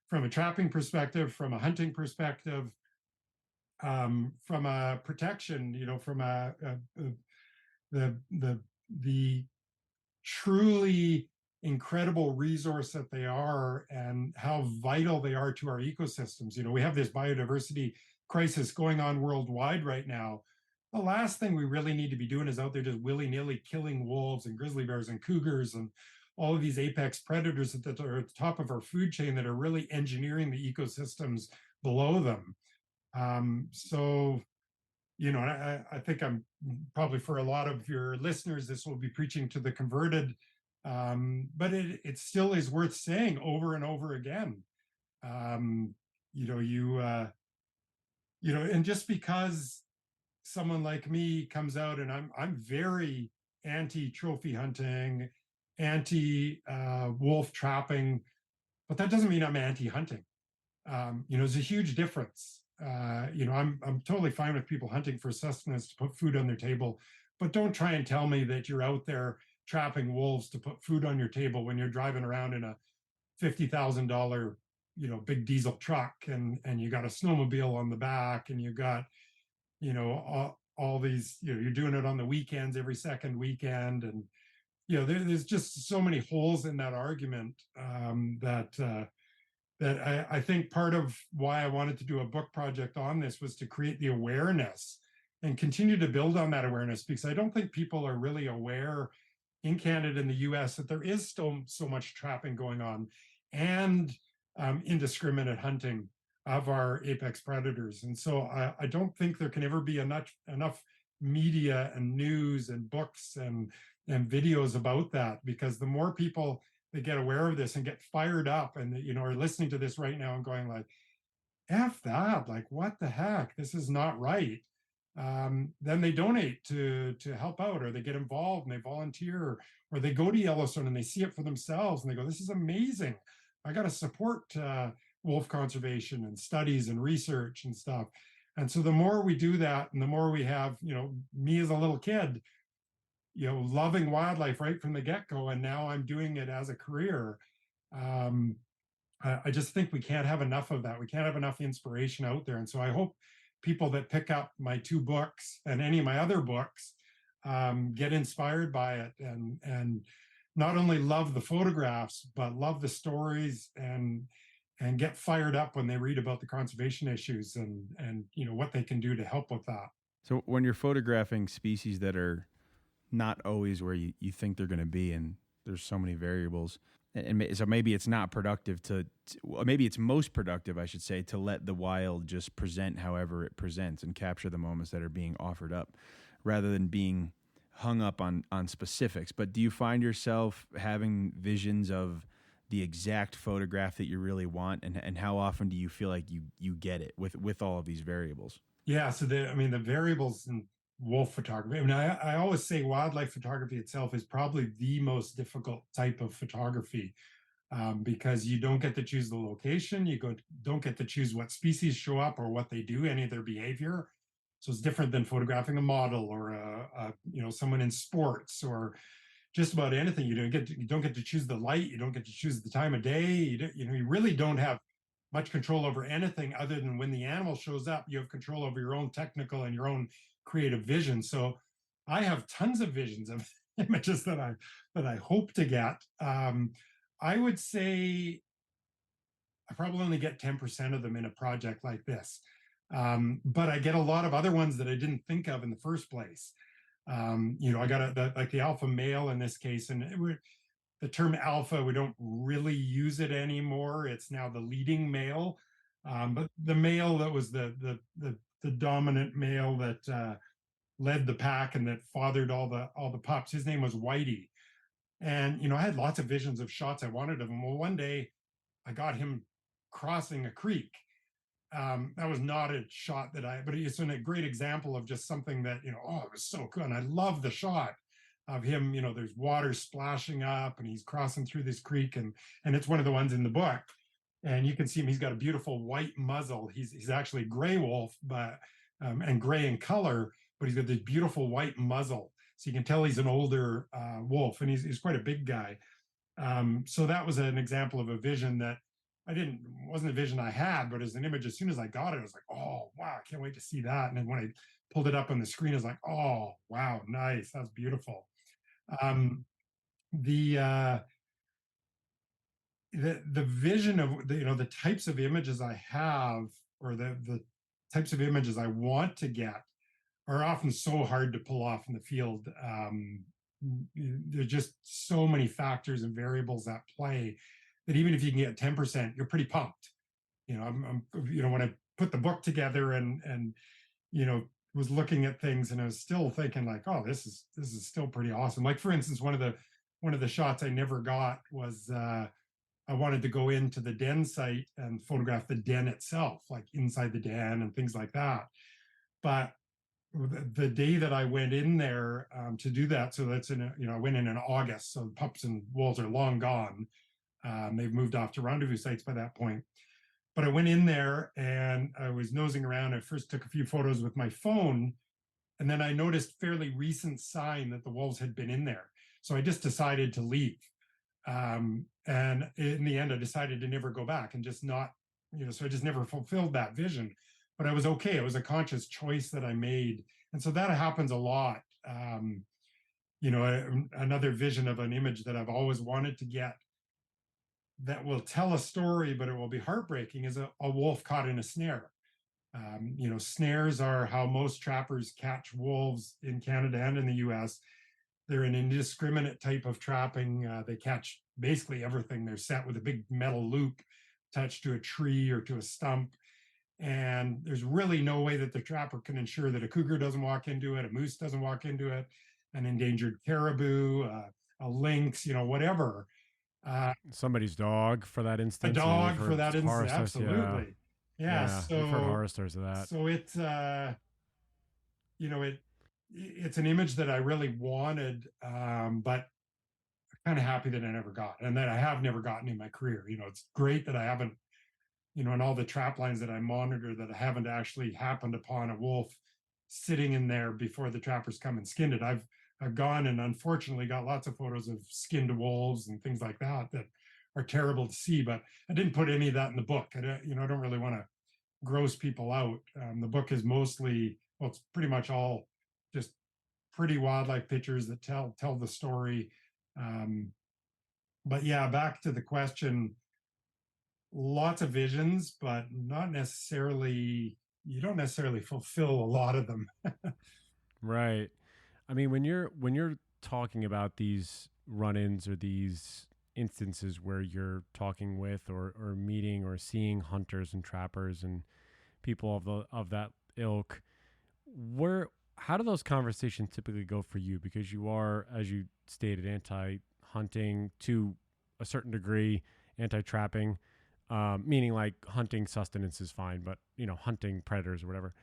from a trapping perspective, from a hunting perspective, from a protection, from the truly incredible resource that they are and how vital they are to our ecosystems. We have this biodiversity crisis going on worldwide right now. The last thing we really need to be doing is out there just willy-nilly killing wolves and grizzly bears and cougars and all of these apex predators that are at the top of our food chain that are really engineering the ecosystems below them. So I think I'm probably, for a lot of your listeners, this will be preaching to the converted, but it still is worth saying over and over again. And just because someone like me comes out and I'm very anti trophy hunting, anti wolf trapping, but that doesn't mean I'm anti hunting. There's a huge difference. I'm totally fine with people hunting for sustenance to put food on their table, but don't try and tell me that you're out there trapping wolves to put food on your table when you're driving around in a $50,000, big diesel truck, and you got a snowmobile on the back, and you got, all these, you're doing it on the weekends, every second weekend, and there's just so many holes in that argument, that I think part of why I wanted to do a book project on this was to create the awareness and continue to build on that awareness, because I don't think people are really aware in Canada and the US that there is still so much trapping going on, and indiscriminate hunting of our apex predators. And so I don't think there can ever be enough media and news and books and videos about that, because the more people that get aware of this and get fired up and are listening to this right now and going like, F that, like, what the heck, this is not right, then they donate to help out, or they get involved and they volunteer, or they go to Yellowstone and they see it for themselves and they go, this is amazing, I got to support wolf conservation and studies and research and stuff. And so the more we do that, and the more we have, me as a little kid, loving wildlife right from the get-go, and now I'm doing it as a career. I just think we can't have enough of that. We can't have enough inspiration out there. And so I hope people that pick up my 2 books and any of my other books get inspired by it, and not only love the photographs, but love the stories, and get fired up when they read about the conservation issues and what they can do to help with that. So when you're photographing species that are not always where you think they're going to be, and there's so many variables, and so maybe it's not productive maybe it's most productive, I should say, to let the wild just present however it presents and capture the moments that are being offered up, rather than being hung up on specifics. But do you find yourself having visions of the exact photograph that you really want, and how often do you feel like you get it with all of these variables? Yeah, so the variables in wolf photography. I mean, I always say wildlife photography itself is probably the most difficult type of photography, because you don't get to choose the location, don't get to choose what species show up or what they do, any of their behavior. So it's different than photographing a model or someone in sports or just about anything. You don't get to choose the light. You don't get to choose the time of day. You really don't have much control over anything other than when the animal shows up. You have control over your own technical and your own creative vision. So I have tons of visions of images that I hope to get. I would say I probably only get 10% of them in a project like this. But I get a lot of other ones that I didn't think of in the first place. I got like the alpha male in this case, and the term alpha, we don't really use it anymore. It's now the leading male. But the male that was the dominant male that led the pack and that fathered all the pups, his name was Whitey. And I had lots of visions of shots I wanted of him. Well, one day I got him crossing a creek. That was not a shot but it's a great example of just something that, oh, it was so cool. And I love the shot of him. There's water splashing up and he's crossing through this creek, and it's one of the ones in the book. And you can see him, he's got a beautiful white muzzle. He's actually gray wolf, but and gray in color, but he's got this beautiful white muzzle. So you can tell he's an older wolf, and he's quite a big guy. So that was an example of a vision that wasn't a vision I had, but as an image, as soon as I got it, I was like, oh, wow, I can't wait to see that. And then when I pulled it up on the screen, I was like, oh, wow, nice. That's beautiful. Um, the, uh, the vision of the types of images I have, or the types of images I want to get, are often so hard to pull off in the field. There's just so many factors and variables at play that even if you can get 10%, you're pretty pumped. When I put the book together and was looking at things, and I was still thinking like, oh, this is still pretty awesome. Like, for instance, one of the shots I never got was I wanted to go into the den site and photograph the den itself, like inside the den and things like that. But the day that I went in there to do that, so that's I went in August, so the pups and wolves are long gone. They've moved off to rendezvous sites by that point. But I went in there and I was nosing around. I first took a few photos with my phone, and then I noticed fairly recent sign that the wolves had been in there. So I just decided to leave. And in the end, I decided to never go back and just not, so I just never fulfilled that vision. But I was okay. It was a conscious choice that I made. And so that happens a lot. Another vision of an image that I've always wanted to get that will tell a story, but it will be heartbreaking, is a wolf caught in a snare. Snares are how most trappers catch wolves in Canada and in the US. They're an indiscriminate type of trapping. They catch basically everything. They're set with a big metal loop attached to a tree or to a stump. And there's really no way that the trapper can ensure that a cougar doesn't walk into it, a moose doesn't walk into it, an endangered caribou, a lynx, whatever. Somebody's dog, for that instance. A dog, for that instance, absolutely. Yeah. So we've heard horror stories of that. So it's it's an image that I really wanted, but I'm kind of happy that I never got, and that I have never gotten in my career. It's great that I haven't, in all the trap lines that I monitor, that I haven't actually happened upon a wolf sitting in there before the trappers come and skinned it. I've gone and unfortunately got lots of photos of skinned wolves and things like that are terrible to see, but I didn't put any of that in the book. I don't really want to gross people out. The book is mostly, well, it's pretty much all just pretty wildlife pictures that tell the story. But yeah, back to the question, lots of visions, but not necessarily, you don't necessarily fulfill a lot of them. Right. I mean, when you're talking about these run-ins or these instances where you're talking with or meeting or seeing hunters and trappers and people of that ilk, how do those conversations typically go for you? Because you are, as you stated, anti-hunting to a certain degree, anti-trapping, meaning like hunting sustenance is fine, but hunting predators or whatever.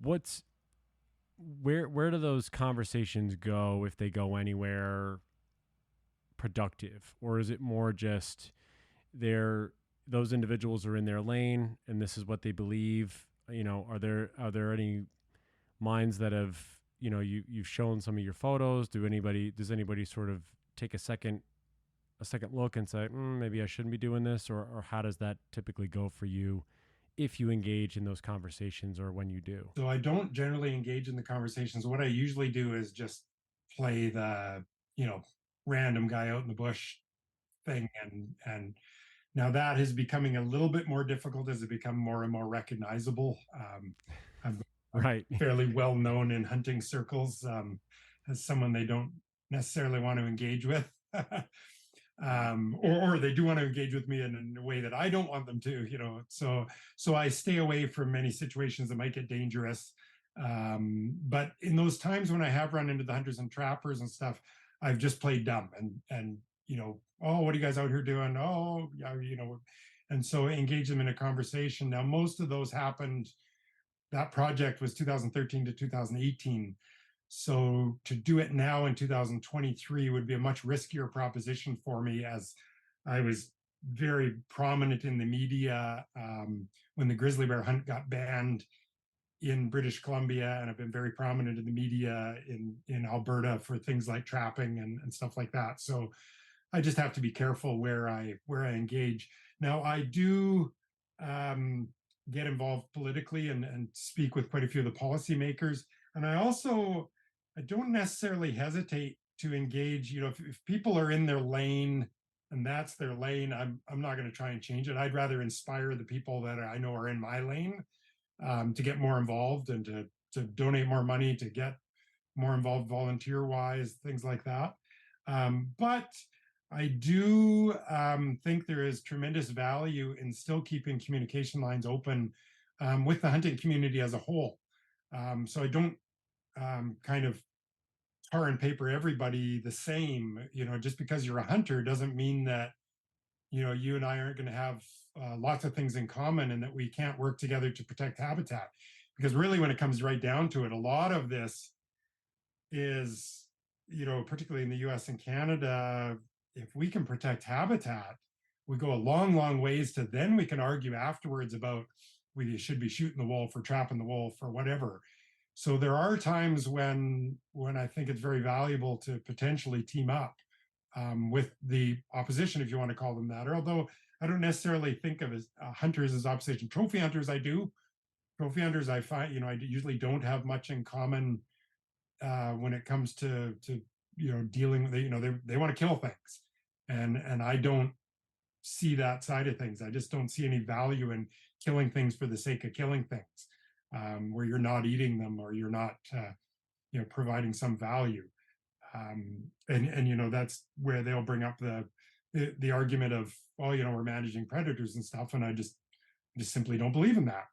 what's where do those conversations go, if they go anywhere productive, or is it more just they're those individuals are in their lane and this is what they believe? Are there any minds that have, you've shown some of your photos? Does anybody sort of take a second look and say, maybe I shouldn't be doing this, or how does that typically go for you if you engage in those conversations, or when you do? So I don't generally engage in the conversations. What I usually do is just play the, random guy out in the bush thing. And now that is becoming a little bit more difficult as it become more and more recognizable. I'm Right. fairly well known in hunting circles as someone they don't necessarily want to engage with. Or they do want to engage with me in a way that I don't want them to, so I stay away from many situations that might get dangerous. But in those times when I have run into the hunters and trappers and stuff, I've just played dumb and oh, what are you guys out here doing? Oh, yeah, and so engage them in a conversation. Now, most of those happened. That project was 2013 to 2018. So to do it now in 2023 would be a much riskier proposition for me, as I was very prominent in the media when the grizzly bear hunt got banned in British Columbia, and I've been very prominent in the media in Alberta for things like trapping and stuff like that. So I just have to be careful where I engage. Now I do get involved politically and speak with quite a few of the policymakers, and I don't necessarily hesitate to engage. If people are in their lane and that's their lane, I'm not going to try and change it. I'd rather inspire the people that I know are in my lane to get more involved and to donate more money, to get more involved volunteer wise, things like that. But I do think there is tremendous value in still keeping communication lines open with the hunting community as a whole. So I don't kind of tar and paper everybody the same. Just because you're a hunter doesn't mean that you and I aren't going to have lots of things in common and that we can't work together to protect habitat. Because really, when it comes right down to it, a lot of this is, particularly in the US and Canada, if we can protect habitat, we go a long, long ways to then we can argue afterwards about whether you should be shooting the wolf or trapping the wolf or whatever. So there are times when I think it's very valuable to potentially team up with the opposition, if you want to call them that. Or although I don't necessarily think of as hunters as opposition. Trophy hunters, I do. Trophy hunters, I find, I usually don't have much in common when it comes to dealing with they want to kill things, and I don't see that side of things. I just don't see any value in killing things for the sake of killing things, where you're not eating them or you're not providing some value. And that's where they'll bring up the argument of, oh, we're managing predators and stuff, and I just simply don't believe in that.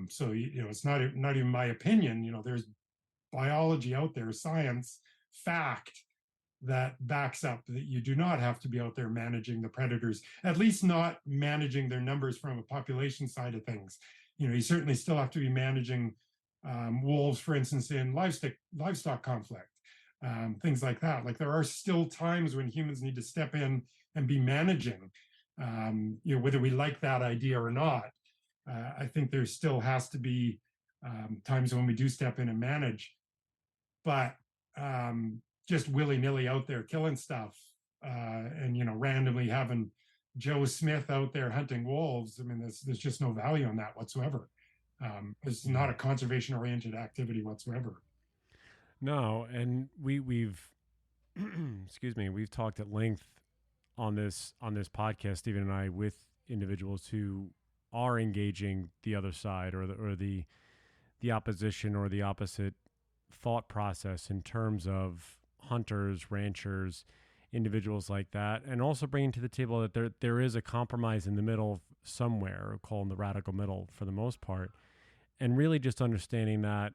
So it's not even my opinion. There's biology out there, science, fact that backs up that you do not have to be out there managing the predators, at least not managing their numbers from a population side of things. You certainly still have to be managing wolves, for instance, in livestock conflict, things like that. Like there are still times when humans need to step in and be managing, whether we like that idea or not. I think there still has to be times when we do step in and manage. But just willy-nilly out there killing stuff and randomly having Joe Smith out there hunting wolves, I mean, there's just no value in that whatsoever. It's not a conservation-oriented activity whatsoever. No, and we've excuse me, we've talked at length on this podcast, Stephen and I, with individuals who are engaging the other side or the opposition or the opposite thought process in terms of hunters, ranchers, individuals like that, and also bringing to the table that there is a compromise in the middle somewhere, called the radical middle for the most part, and really just understanding that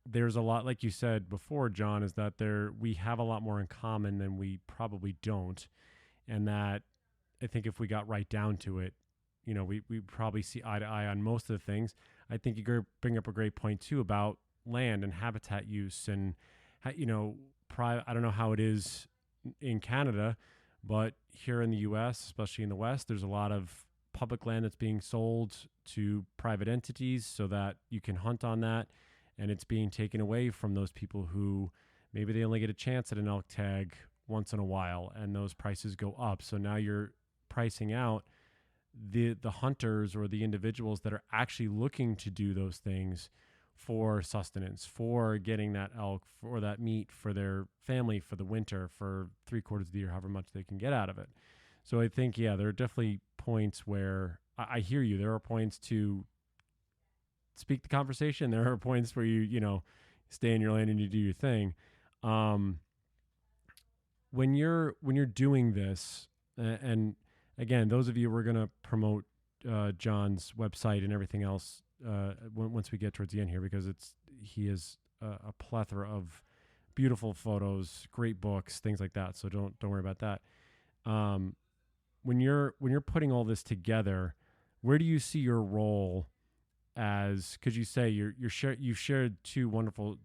there's a lot, like you said before, John, is that we have a lot more in common than we probably don't, and that I think if we got right down to it, we probably see eye to eye on most of the things. I think bring up a great point too about land and habitat use and I don't know how it is in Canada, but here in the U.S., especially in the West, there's a lot of public land that's being sold to private entities so that you can hunt on that, and it's being taken away from those people who maybe they only get a chance at an elk tag once in a while, and those prices go up. So now you're pricing out the hunters or the individuals that are actually looking to do those things for sustenance, for getting that elk, for that meat for their family for the winter, for 3/4 of the year, however much they can get out of it. So I think, yeah, there are definitely points where I hear you. There are points to speak the conversation. There are points where you stay in your lane and you do your thing. When you're doing this, and again, those of you, we're going to promote John's website and everything else once we get towards the end here, because he is a plethora of beautiful photos, great books, things like that. So don't worry about that. When you're putting all this together, where do you see your role as? Because you say you've shared two wonderful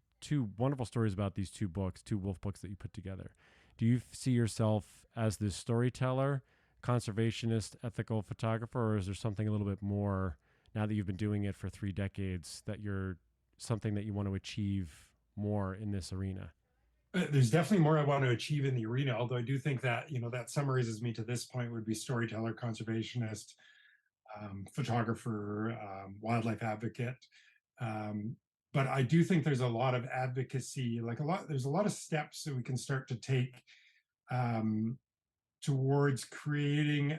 stories about these two wolf books that you put together. Do you see yourself as this storyteller, conservationist, ethical photographer, or is there something a little bit more now that you've been doing it for 3 decades that you're something that you want to achieve more in this arena? There's definitely more I want to achieve in the arena, although I do think that, that summarizes me to this point would be storyteller, conservationist, photographer, wildlife advocate. But I do think there's a lot of advocacy, there's a lot of steps that we can start to take towards creating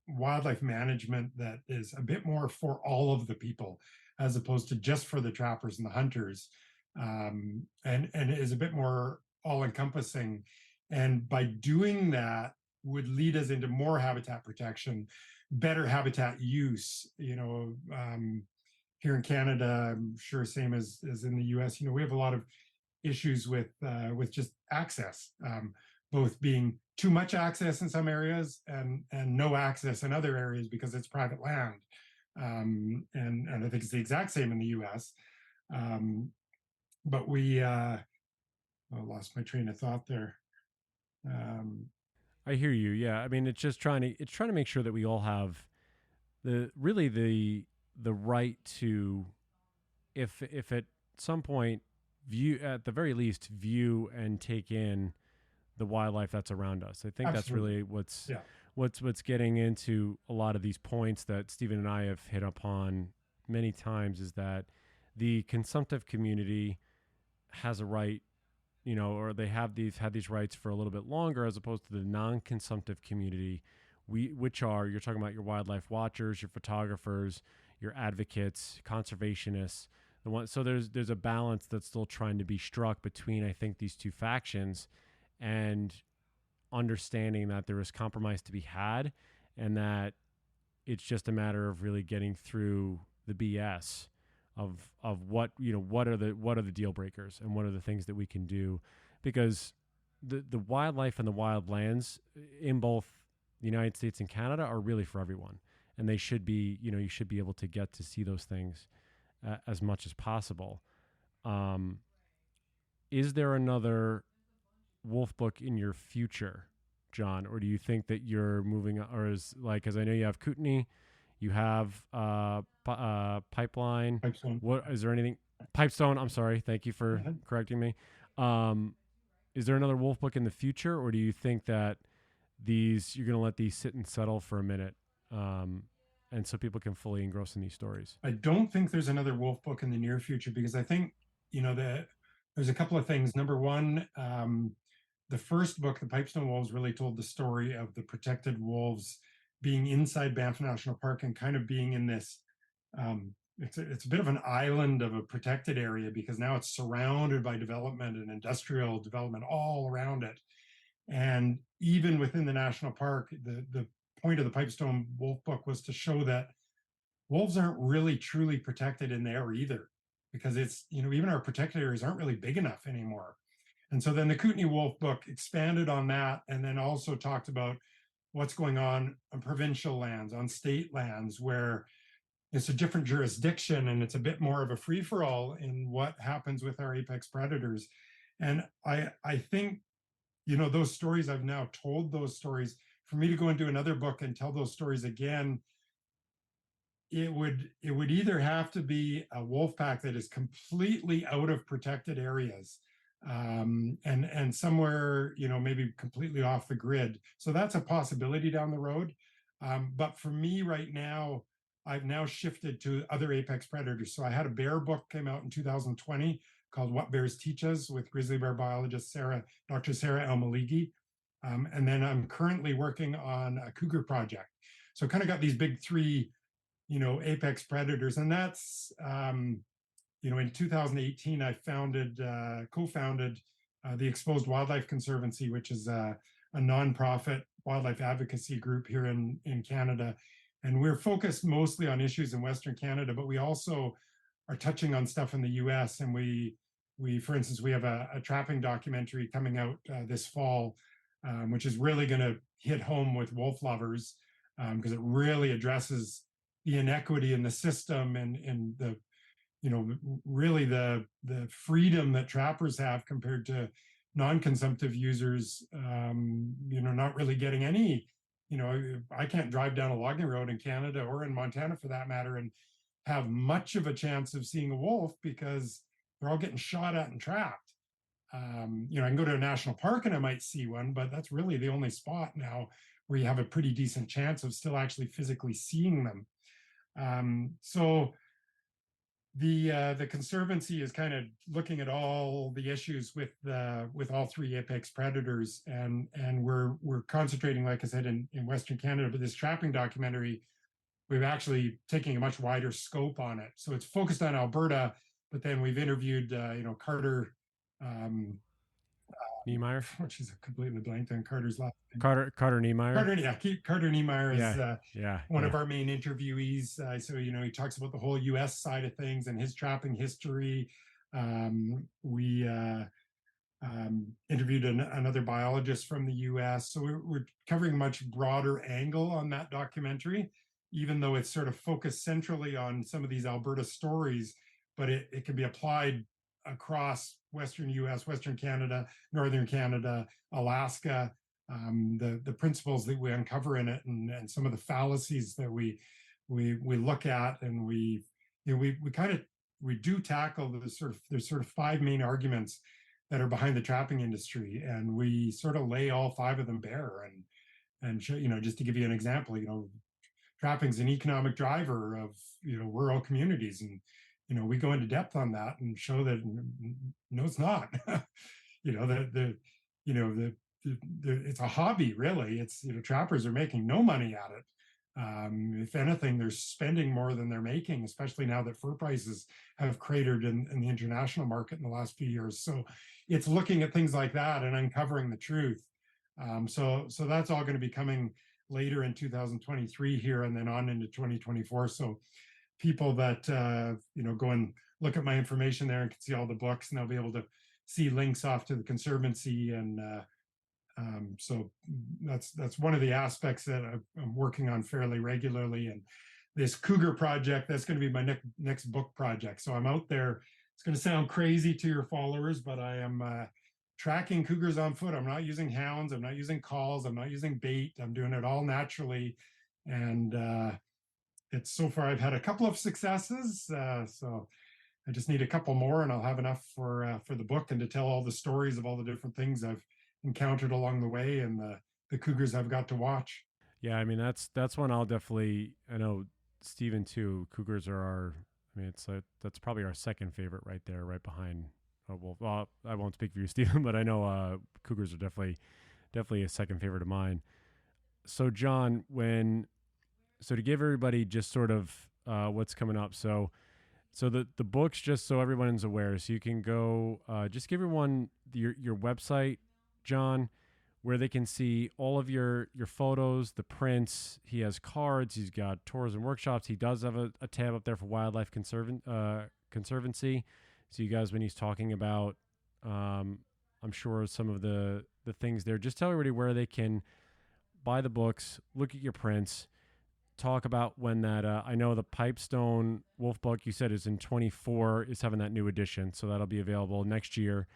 wildlife management that is a bit more for all of the people, as opposed to just for the trappers and the hunters, and is a bit more all-encompassing. And by doing that would lead us into more habitat protection, better habitat use. Here in Canada, I'm sure same as in the US, we have a lot of issues with just access, both being too much access in some areas and no access in other areas because it's private land. And I think it's the exact same in the US. But I lost my train of thought there. I hear you. Yeah. I mean, it's trying to make sure that we all have the right to, if at some point at the very least view and take in the wildlife that's around us. I think Absolutely. That's really what's getting into a lot of these points that Stephen and I have hit upon many times, is that the consumptive community has a right, or they have had these rights for a little bit longer, as opposed to the non-consumptive community, which are, you're talking about your wildlife watchers, your photographers, your advocates, conservationists. So there's a balance that's still trying to be struck between, I think, these two factions, and understanding that there is compromise to be had, and that it's just a matter of really getting through the BS of what are the deal breakers and what are the things that we can do, because the wildlife and the wildlands in both the United States and Canada are really for everyone, and they should be, you should be able to get to see those things as much as possible. Is there another wolf book in your future, John, or do you think that you're moving, or because I know you have Kootenay, you have Pipeline. Pipestone. What is there anything? Pipestone. I'm sorry. Thank you for correcting me. Is there another wolf book in the future, or do you think that you're going to let these sit and settle for a minute, and so people can fully engross in these stories? I don't think there's another wolf book in the near future, because I think there's a couple of things. Number one, the first book, the Pipestone Wolves, really told the story of the protected wolves being inside Banff National Park and kind of being in this, it's a bit of an island of a protected area, because now it's surrounded by development and industrial development all around it. And even within the national park, the point of the Pipestone Wolf book was to show that wolves aren't really truly protected in there either, because it's, even our protected areas aren't really big enough anymore. And so then the Kootenay Wolf book expanded on that, and then also talked about what's going on provincial lands, on state lands, where it's a different jurisdiction, and it's a bit more of a free for all in what happens with our apex predators. And I think, those stories, I've now told those stories. For me to go and do another book and tell those stories again, it would either have to be a wolf pack that is completely out of protected areas, and somewhere, maybe completely off the grid. So that's a possibility down the road. But for me right now, I've now shifted to other apex predators. So I had a bear book came out in 2020 called What Bears Teach Us with grizzly bear biologist Dr. Sarah El-Maligi. And then I'm currently working on a cougar project. So kind of got these big three, apex predators. And that's, in 2018, I co-founded the Exposed Wildlife Conservancy, which is a nonprofit wildlife advocacy group here in Canada. And we're focused mostly on issues in Western Canada, but we also are touching on stuff in the US. And for instance, we have a trapping documentary coming out this fall, which is really going to hit home with wolf lovers, because it really addresses the inequity in the system, and the really the freedom that trappers have compared to non-consumptive users, not really getting any. I can't drive down a logging road in Canada or in Montana for that matter and have much of a chance of seeing a wolf because they're all getting shot at and trapped. I can go to a national park and I might see one, but that's really the only spot now where you have a pretty decent chance of still actually physically seeing them. So the conservancy is kind of looking at all the issues with all three apex predators, and we're concentrating, like I said, in Western Canada. But this trapping documentary, we've actually taking a much wider scope on it. So it's focused on Alberta, but then we've interviewed Carter Niemeyer, which is completely blanked on Carter's last name. Carter Niemeyer. Carter Niemeyer is one of our main interviewees. So he talks about the whole U.S. side of things and his trapping history. We interviewed another biologist from the U.S. So we're covering a much broader angle on that documentary, even though it's sort of focused centrally on some of these Alberta stories, but it can be applied across Western U.S., Western Canada, Northern Canada, Alaska. The principles that we uncover in it, and some of the fallacies that we look at, and we do tackle there's sort of five main arguments that are behind the trapping industry, and we sort of lay all five of them bare, and show, just to give you an example, trapping is an economic driver of rural communities, and we go into depth on that and show that no, it's not. It's a hobby, really. It's trappers are making no money at it. If anything, they're spending more than they're making, especially now that fur prices have cratered in the international market in the last few years. So it's looking at things like that and uncovering the truth. So that's all going to be coming later in 2023 here, and then on into 2024. So people that go and look at my information there and can see all the books, and they'll be able to see links off to the Conservancy. And so that's one of the aspects that I'm working on fairly regularly. And this cougar project, that's going to be my next book project. So I'm out there. It's going to sound crazy to your followers, but I am tracking cougars on foot. I'm not using hounds. I'm not using calls. I'm not using bait. I'm doing it all naturally. And it's so far I've had a couple of successes. So I just need a couple more, and I'll have enough for the book and to tell all the stories of all the different things I've encountered along the way, and the cougars I've got to watch. Yeah, I mean that's one I'll definitely. I know Stephen too. Cougars are our. I mean, that's probably our second favorite right there, right behind. Well, I won't speak for you, Stephen, but I know cougars are definitely a second favorite of mine. So John, so to give everybody just sort of what's coming up. So the books, just so everyone's aware, so you can go just give everyone your website, John, where they can see all of your photos, the prints. He has cards. He's got tours and workshops. He does have a tab up there for Wildlife Conservancy. So you guys, when he's talking about, I'm sure some of the things there, just tell everybody where they can buy the books, look at your prints, talk about when that, I know the Pipestone Wolf book you said is in 24 is having that new edition. So that'll be available next year.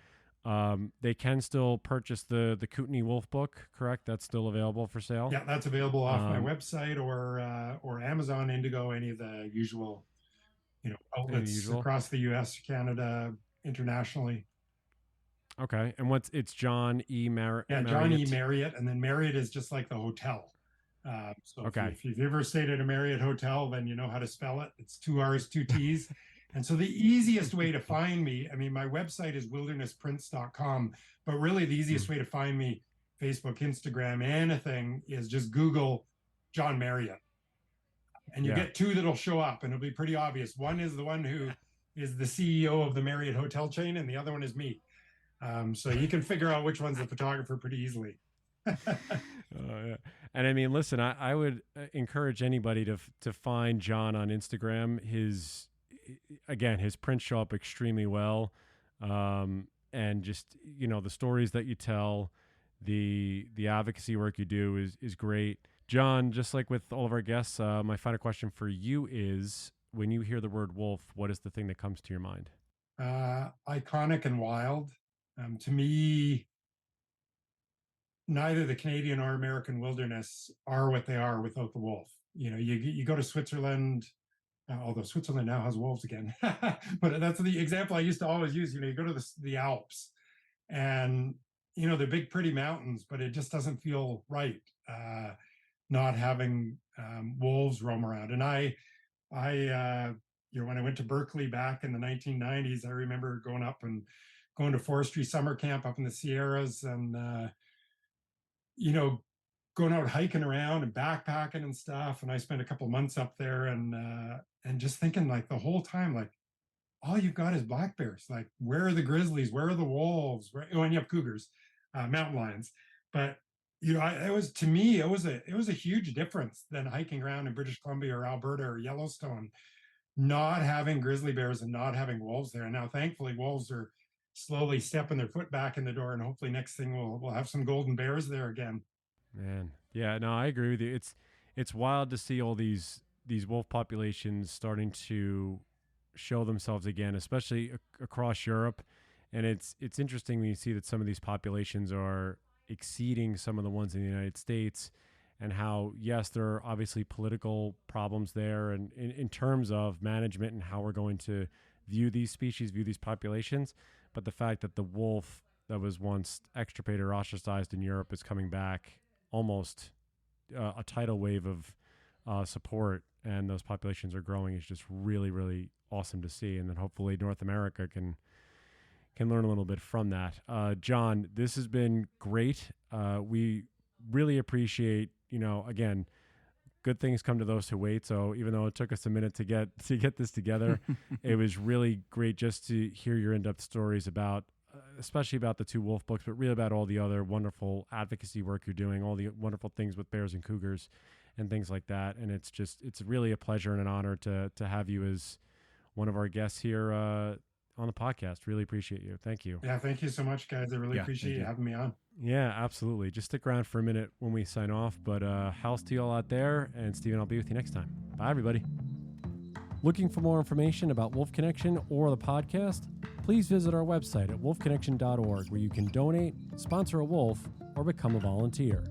They can still purchase the Kootenay Wolf book, correct? That's still available for sale? Yeah, that's available off my website or Amazon, Indigo, any of the usual, outlets across the US, Canada, internationally. Okay. And it's John E. Marriott? Yeah, John E. Marriott. And then Marriott is just like the hotel. So okay. if you've ever stayed at a Marriott hotel, then you know how to spell it. It's 2 R's, 2 T's. And so the easiest way to find me, I mean, my website is wildernessprints.com, but really the easiest way to find me, Facebook, Instagram, anything, is just Google John Marriott. And you get 2 that'll show up, and it'll be pretty obvious. One is the one who is the CEO of the Marriott hotel chain, and the other one is me. So you can figure out which one's the photographer pretty easily. Yeah. And I mean, listen, I would encourage anybody to find John on Instagram. His prints show up extremely well. And just, the stories that you tell, the advocacy work you do is great. John, just like with all of our guests, my final question for you is, when you hear the word wolf, what is the thing that comes to your mind? Iconic and wild. To me, neither the Canadian or American wilderness are what they are without the wolf. You go to Switzerland, although Switzerland now has wolves again, but that's the example I used to always use. You go to the Alps, and they're big, pretty mountains, but it just doesn't feel right not having wolves roam around. And I when I went to Berkeley back in the 1990s, I remember going to forestry summer camp up in the Sierras, and going out hiking around and backpacking and stuff. And I spent a couple months up there, and just thinking, like, the whole time, like, all you've got is black bears. Like, where are the grizzlies? Where are the wolves? And you have cougars, mountain lions. But it was a huge difference than hiking around in British Columbia or Alberta or Yellowstone, not having grizzly bears and not having wolves there. And now, thankfully, wolves are slowly stepping their foot back in the door, and hopefully next thing we'll have some golden bears there again. Man, yeah, no, I agree with you. It's wild to see all these wolf populations starting to show themselves again, especially across Europe. And it's interesting when you see that some of these populations are exceeding some of the ones in the United States, and how, yes, there are obviously political problems there, and in terms of management and how we're going to view these species, view these populations. But the fact that the wolf that was once extirpated or ostracized in Europe is coming back, almost a tidal wave of support, and those populations are growing, is just really, really awesome to see. And then hopefully North America can learn a little bit from that. John, this has been great. We really appreciate, again, good things come to those who wait. So even though it took us a minute to get this together, it was really great just to hear your in-depth stories about, especially about the 2 wolf books, but really about all the other wonderful advocacy work you're doing, all the wonderful things with bears and cougars and things like that. And it's really a pleasure and an honor to have you as one of our guests here on the podcast. Really appreciate you. Thank you. Yeah, thank you so much, guys. I really appreciate you having me on. Yeah, absolutely. Just stick around for a minute when we sign off. But house to you all out there, and Stephen, I'll be with you next time. Bye, everybody. Looking for more information about Wolf Connection or the podcast? Please visit our website at wolfconnection.org, where you can donate, sponsor a wolf, or become a volunteer.